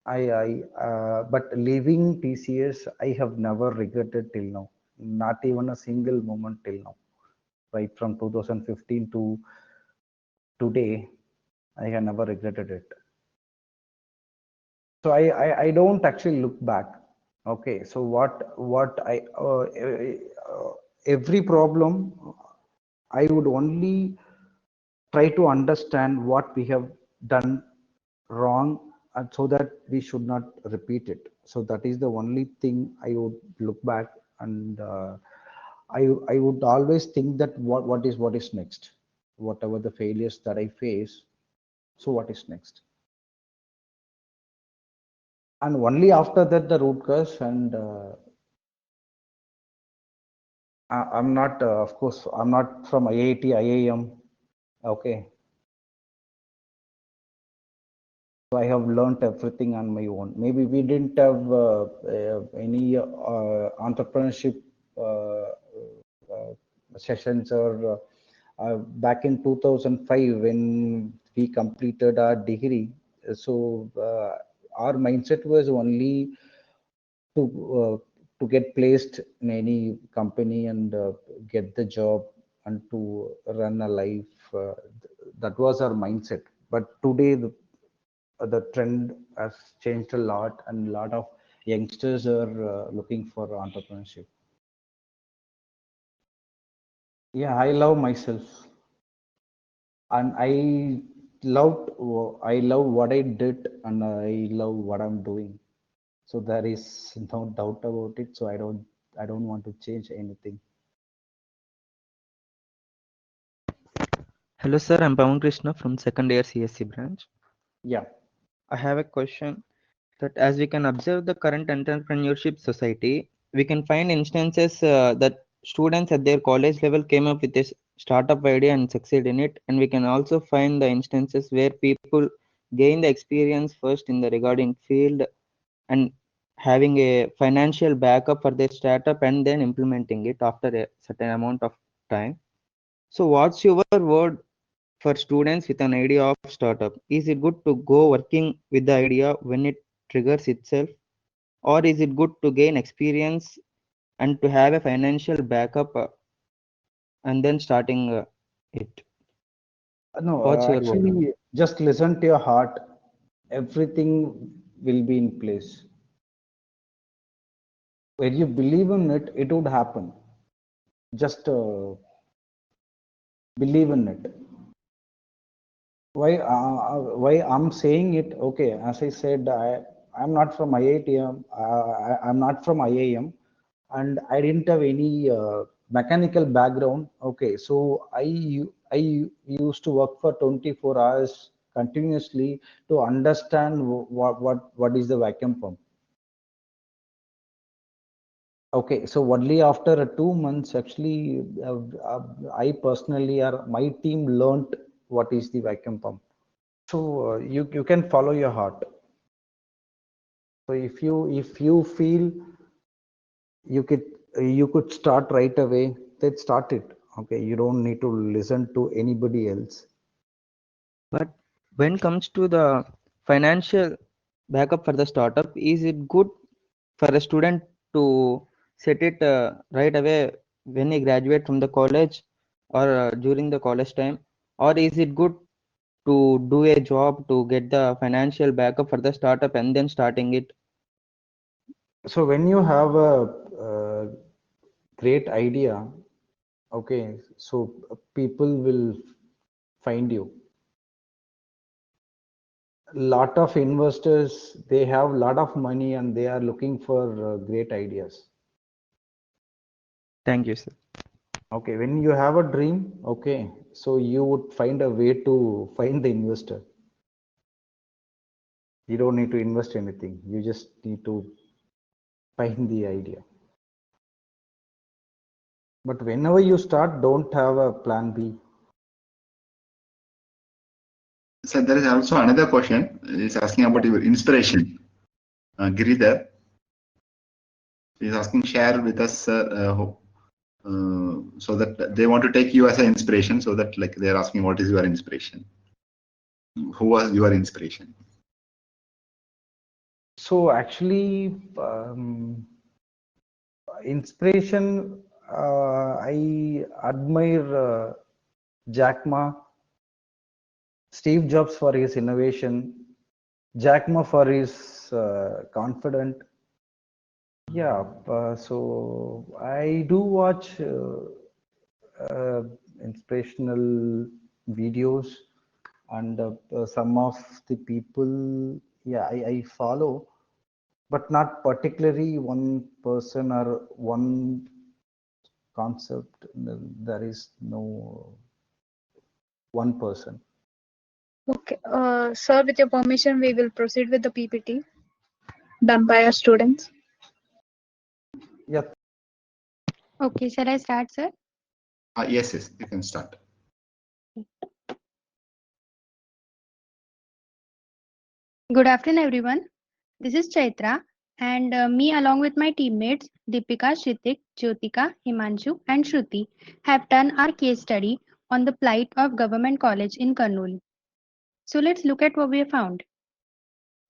But leaving TCS, I have never regretted till now. Not even a single moment till now. Right from 2015 to today, I have never regretted it. So I don't actually look back. Okay, so what every problem I would only try to understand what we have done wrong, and so that we should not repeat it. So that is the only thing I would look back, and I would always think that what is next, whatever the failures that I face. So what is next? And only after that the root cause. And I'm not, of course, I'm not from IIT, IIM. Okay, so I have learned everything on my own. Maybe we didn't have any entrepreneurship sessions, or back in 2005 when we completed our degree. So our mindset was only to get placed in any company and get the job and to run a life. That was our mindset. But today the trend has changed a lot, and a lot of youngsters are looking for entrepreneurship. Yeah, I love myself, and I love what I did, and I love what I'm doing. So there is no doubt about it. So I don't want to change anything. Hello sir, I'm Pawan Krishna from second year CSC branch. Yeah. I have a question that as we can observe the current entrepreneurship society, we can find instances that students at their college level came up with a startup idea and succeed in it. And we can also find the instances where people gain the experience first in the regarding field and having a financial backup for their startup and then implementing it after a certain amount of time. So what's your word for students with an idea of startup? Is it good to go working with the idea when it triggers itself, or is it good to gain experience and to have a financial backup and then starting it? No, What's your word? actually, just listen to your heart. Everything will be in place. When you believe in it, it would happen. Just believe in it. Why I'm saying it? Okay, as I said, I'm not from IITM. I'm not from IIM, and I didn't have any mechanical background. Okay, so I used to work for 24 hours continuously to understand what is the vacuum pump. Okay, so only after 2 months, actually, I personally or my team learned what is the vacuum pump. So you can follow your heart. So if you feel you could start right away, then start it. Okay, you don't need to listen to anybody else. But when it comes to the financial backup for the startup, is it good for a student to set it right away when he graduate from the college or during the college time, or is it good to do a job to get the financial backup for the startup and then starting it? So when you have a great idea, okay, so people will find you. Lot of investors, they have lot of money and they are looking for great ideas. Thank you, sir. Okay, when you have a dream, okay, so you would find a way to find the investor. You don't need to invest anything. You just need to find the idea. But whenever you start, don't have a plan B. So there is also another question. It's asking about your inspiration. Giridhar is asking, share with us, so that they want to take you as an inspiration. So that like they're asking, what is your inspiration? Who was your inspiration? So actually, inspiration, I admire Jack Ma, Steve Jobs for his innovation, Jack Ma for his confident. Yeah, so I do watch inspirational videos, and some of the people, yeah, I follow, but not particularly one person or one concept. There is no one person. Okay, sir, with your permission, we will proceed with the PPT done by our students. Yeah. Okay, shall I start, sir? Yes, yes, you can start. Good afternoon, everyone. This is Chaitra, and me, along with my teammates Deepika, Shritik, Jyotika, Himanshu, and Shruti, have done our case study on the plight of government college in Kurnool. So let's look at what we have found.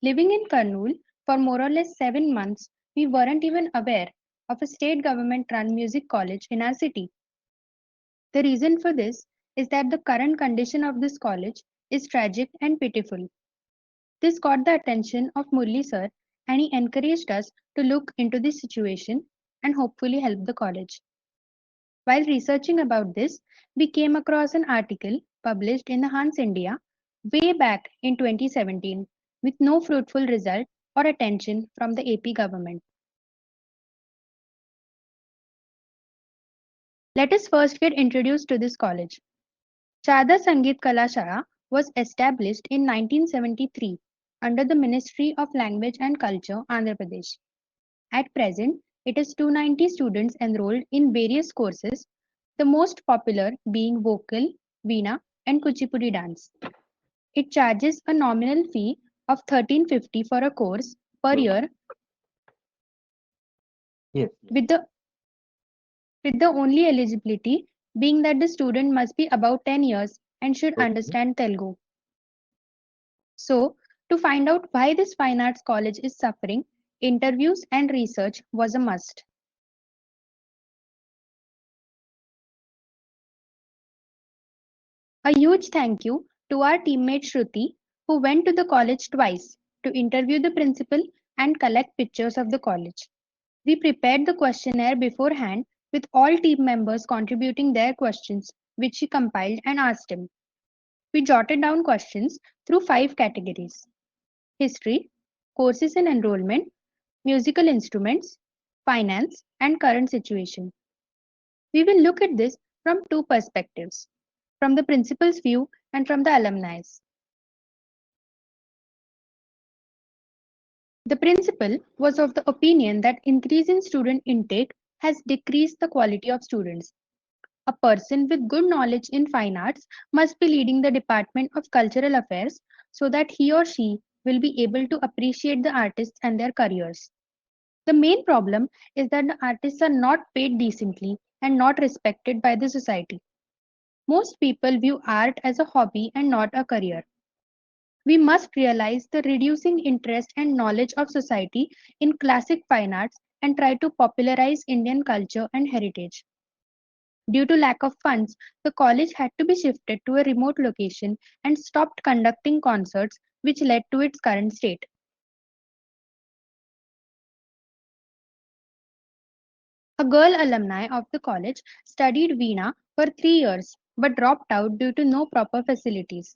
Living in Kurnool for more or less 7 months, we weren't even aware of a state government-run music college in our city. The reason for this is that the current condition of this college is tragic and pitiful. This caught the attention of Murli sir, and he encouraged us to look into this situation and hopefully help the college. While researching about this, we came across an article published in the Hans India way back in 2017 with no fruitful result or attention from the AP government. Let us first get introduced to this college. Chada Sangeet Kalashala was established in 1973 under the Ministry of Language and Culture, Andhra Pradesh. At present, it has 290 students enrolled in various courses, the most popular being vocal, veena, and kuchipudi dance. It charges a nominal fee of 1350 for a course per year, Yes. with the only eligibility being that the student must be about 10 years and should Okay. understand Telugu. So, to find out why this fine arts college is suffering, interviews and research was a must. A huge thank you to our teammate Shruti, who went to the college twice to interview the principal and collect pictures of the college. We prepared the questionnaire beforehand with all team members contributing their questions, which she compiled and asked him. We jotted down questions through 5 categories: history, courses and enrollment, musical instruments, finance, and current situation. We will look at this from two perspectives, from the principal's view and from the alumni's. The principal was of the opinion that increase in student intake has decreased the quality of students. A person with good knowledge in fine arts must be leading the Department of Cultural Affairs so that he or she will be able to appreciate the artists and their careers. The main problem is that the artists are not paid decently and not respected by the society. Most people view art as a hobby and not a career. We must realize the reducing interest and knowledge of society in classic fine arts and try to popularize Indian culture and heritage. Due to lack of funds, the college had to be shifted to a remote location and stopped conducting concerts, which led to its current state. A girl alumni of the college studied Veena for 3 years but dropped out due to no proper facilities.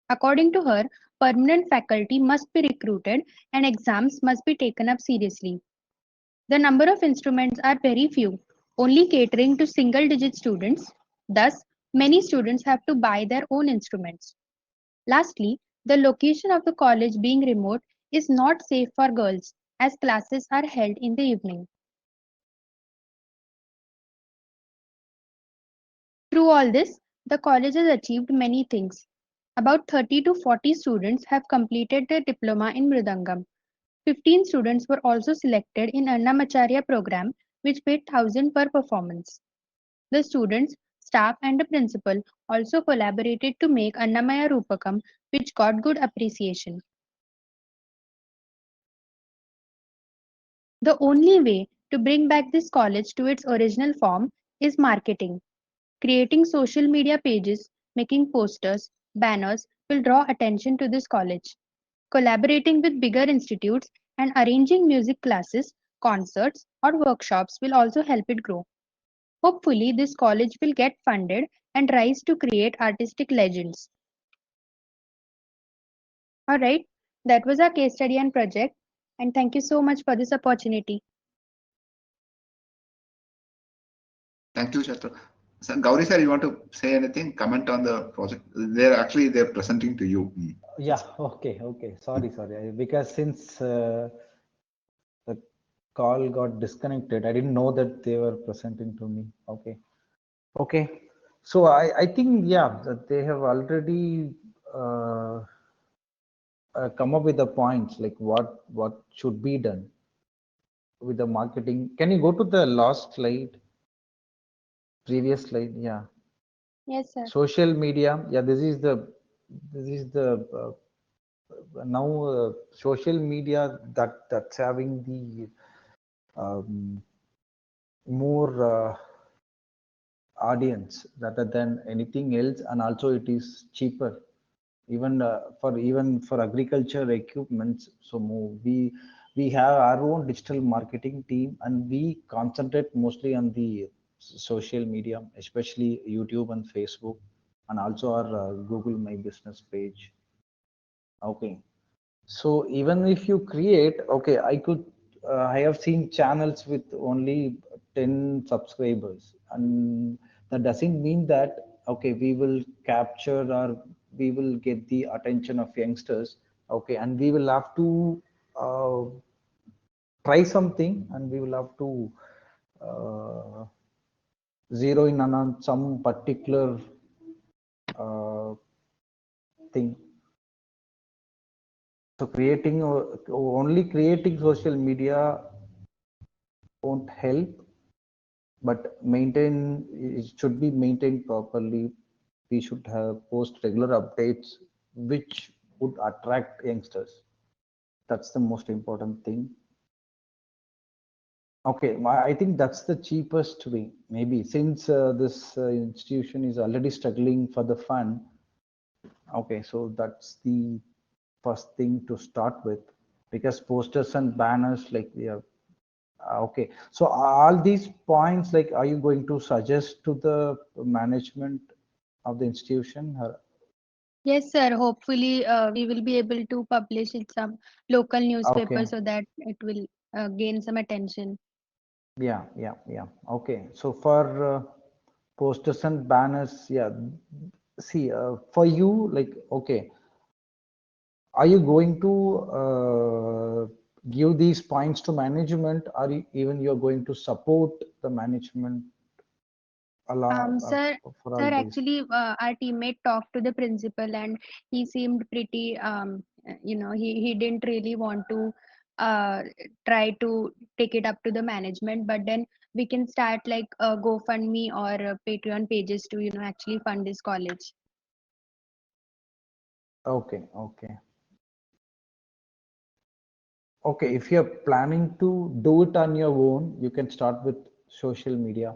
According to her, permanent faculty must be recruited and exams must be taken up seriously. The number of instruments are very few, only catering to single digit students. Thus, many students have to buy their own instruments. Lastly, the location of the college being remote is not safe for girls as classes are held in the evening. Through all this, the college has achieved many things. About 30 to 40 students have completed their diploma in Mridangam. 15 students were also selected in Annamacharya program which paid 1000 per performance. The students, staff and the principal also collaborated to make Annamaya Rupakam which got good appreciation. The only way to bring back this college to its original form is marketing. Creating social media pages, making posters, banners will draw attention to this college. Collaborating with bigger institutes and arranging music classes, concerts, or workshops will also help it grow. Hopefully, this college will get funded and rise to create artistic legends. Alright, that was our case study and project, and thank you so much for this opportunity. Thank you, Chatra. So, Gauri sir, you want to say anything? Comment on the project? They're presenting to you. Yeah, okay. Sorry. Because since the call got disconnected, I didn't know that they were presenting to me. Okay. So I think, yeah, that they have already uh, come up with the points like what should be done with the marketing. Can you go to the last slide, previous slide? Yeah. Yes, sir. Social media. Yeah, this is the now social media that's having the more audience rather than anything else, and also it is cheaper even for agriculture equipments. So we have our own digital marketing team, and we concentrate mostly on the social media, especially YouTube and Facebook, and also our Google My Business page. Okay. So even if you create, okay, I have seen channels with only 10 subscribers, and that doesn't mean that, okay, we will capture or we will get the attention of youngsters, okay, and we will have to uh, try something, and we will have to uh, zero in on some particular thing. So only creating social media won't help, but it should be maintained properly. We should have post regular updates which would attract youngsters. That's the most important thing. Okay, I think that's the cheapest way. Maybe since this institution is already struggling for the fund. Okay, so that's the first thing to start with, because posters and banners, like, yeah. Okay, so all these points, like, are you going to suggest to the management of the institution? Yes, sir. Hopefully, we will be able to publish in some local Okay, newspaper so that it will gain some attention. yeah. Okay, so for posters and banners, yeah. See, for you, like, okay, are you going to give these points to management, or even you're going to support the management along Sir, for all sir, these? actually, our teammate talked to the principal and he seemed pretty, he didn't really want to uh, try to take it up to the management, but then we can start like GoFundMe or Patreon pages to, actually fund this college. Okay. Okay, if you're planning to do it on your own, you can start with social media.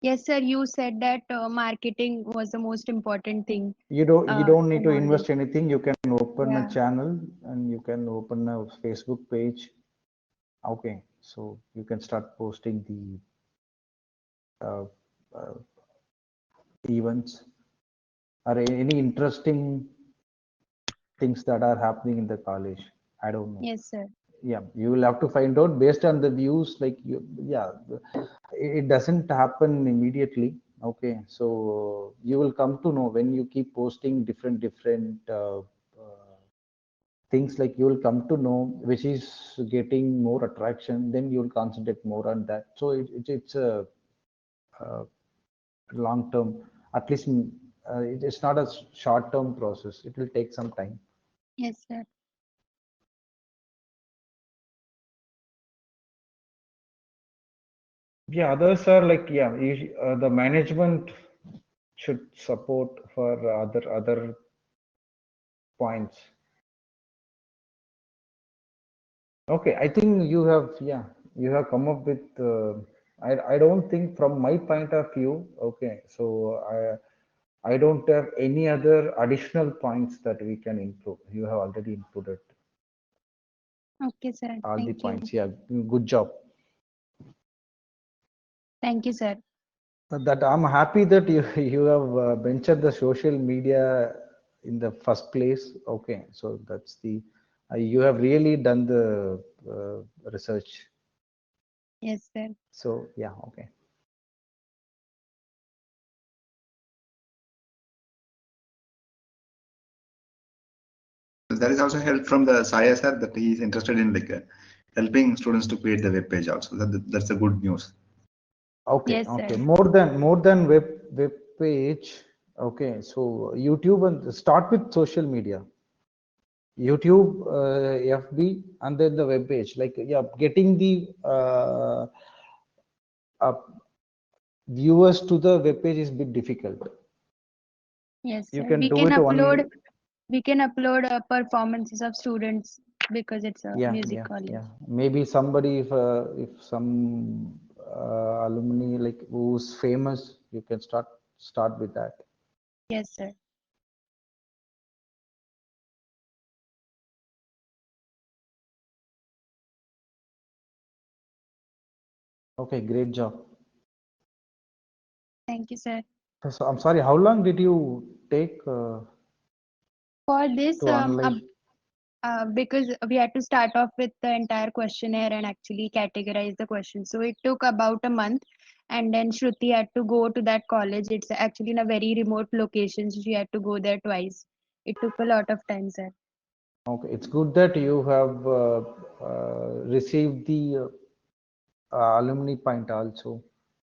Yes, sir, you said that marketing was the most important thing You don't need in to all this. invest anything. You can open a Yeah. channel and you can open a Facebook page. Okay, so you can start posting the uh, uh, events or any interesting things that are happening in the college? I don't know. Yes, sir. Yeah, you will have to find out based on the views. Like you, yeah, it doesn't happen immediately. Okay, so you will come to know when you keep posting different things, like you will come to know which is getting more attraction, then you will concentrate more on that. So it's a, uh long term, at least it's not a short term process, it will take some time. Yes, sir. Yeah, others are like, yeah, the management should support for other points. Okay, I think you have, yeah, you have come up with. I don't think from my point of view. Okay, so I don't have any other additional points that we can improve. You have already included Okay, sir. all the Thank you. points. Yeah, good job. Thank you, sir. That I'm happy that you you have ventured the social media in the first place. Okay, so that's the you have really done the research. Yes, sir. So yeah, okay. There is also help from the Saya sir that he is interested in like helping students to create the web page also. That's a good news. Okay, Yes, okay. sir. More than web page. Okay, so YouTube, and start with social media. YouTube, FB, and then the web page. Like, yeah, getting the uh, viewers to the web page is a bit difficult. Yes, You sir. can do it only. We can upload performances of students because it's a Yeah, music yeah, college. yeah. Maybe somebody, if some alumni like who's famous, you can start with that. Yes, sir. Okay, great job. Thank you, sir. So I'm sorry, how long did you take For this, to analyze? because we had to start off with the entire questionnaire and actually categorize the questions. So it took about a month. And then Shruti had to go to that college. It's actually in a very remote location. So she had to go there twice. It took a lot of time, sir. Okay, it's good that you have received the alumni point also.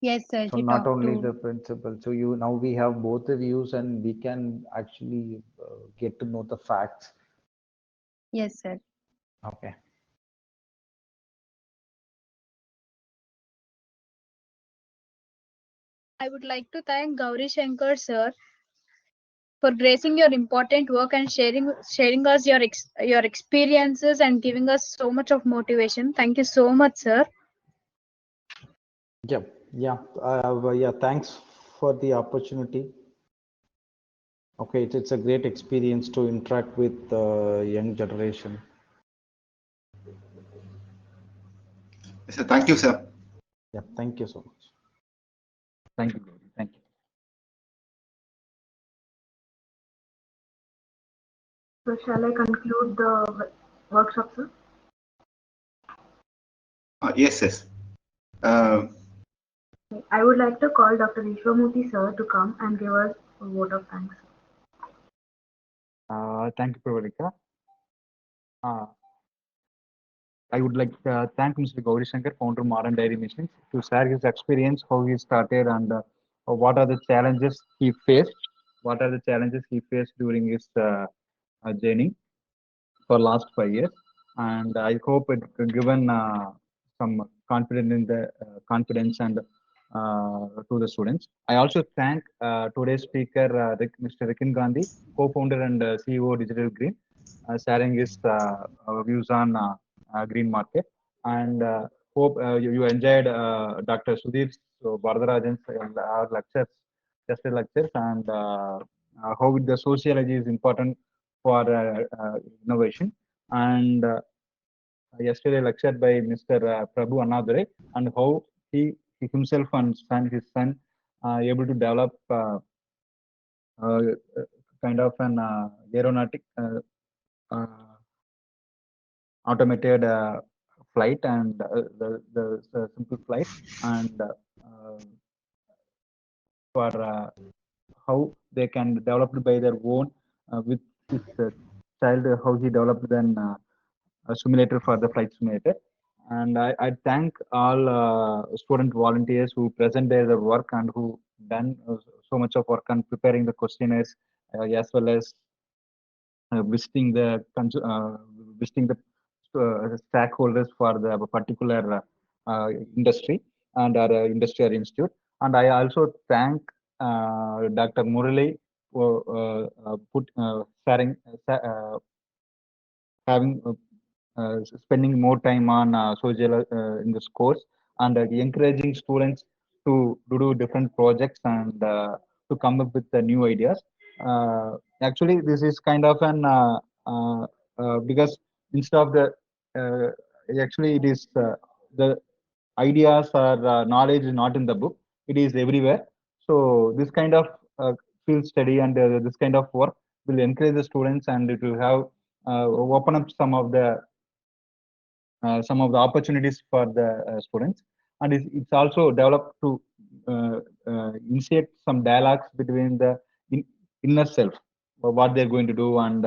Yes, sir. So She not talked only to. the principal. So you now we have both the views and we can actually get to know the facts. Yes, sir. Okay. I would like to thank Gauri Shankar sir for gracing your important work and sharing us your experiences and giving us so much of motivation. Thank you so much, sir. Yeah, yeah, yeah. Thanks for the opportunity. Okay, it's a great experience to interact with young generation. So thank you, sir. Yeah, thank you so much. Thank you. Thank you. So shall I conclude the workshop, sir? Yes, yes. Uh, I would like to call Dr. Vishwamurthy sir to come and give us a vote of thanks. Thank you, Pravalika. Uh, I would like to thank Mr. Gauri Shankar, founder of Modern Dairy Machines, to share his experience, how he started, and what are the challenges he faced. What are the challenges he faced during his journey for last 5 years, and I hope it given some confidence in the confidence and to the students. I also thank today's speaker, Mr. Rikin Gandhi, co-founder and CEO Digital Green, sharing his views on green market, and hope you enjoyed Dr. Sudhir Varadarajan's lectures, just lectures, and how the sociology is important for innovation. And yesterday lectured by Mr. Prabhu Annadure, and how he himself and his son able to develop uh, kind of an aeronautic uh, automated flight and the simple flight and for how they can develop by their own with his child how he developed then a simulator for the flight simulator. And I thank all student volunteers who present their work and who done so much of work on preparing the questionnaires as well as visiting visiting the stakeholders for the particular industry and our industrial institute. And I also thank Dr. Murali for put sharing having spending more time on social in this course and encouraging students to do different projects and to come up with the new ideas. Actually, this is kind of an because instead of the uh, actually it is the ideas or knowledge is not in the book; it is everywhere. So this kind of field study and this kind of work will encourage the students and it will have open up some of the opportunities for the students, and it's also developed to initiate some dialogues between the in, inner self, what they're going to do and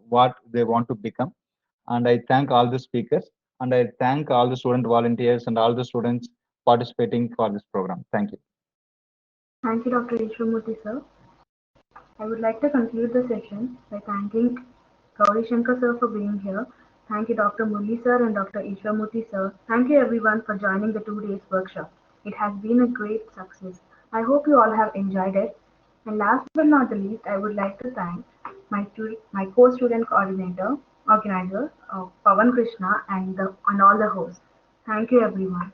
what they want to become. And I thank all the speakers and I thank all the student volunteers and all the students participating for this program. Thank you. Thank you, Dr. Ishwamurthy sir. I would like to conclude the session by thanking Gauri Shankar sir for being here. Thank you, Dr. Murli sir and Dr. Ishwamurthy sir. Thank you everyone for joining the 2 days workshop. It has been a great success. I hope you all have enjoyed it. And last but not the least, I would like to thank my co-student organizer, Pavan Krishna, and all the hosts. Thank you, everyone.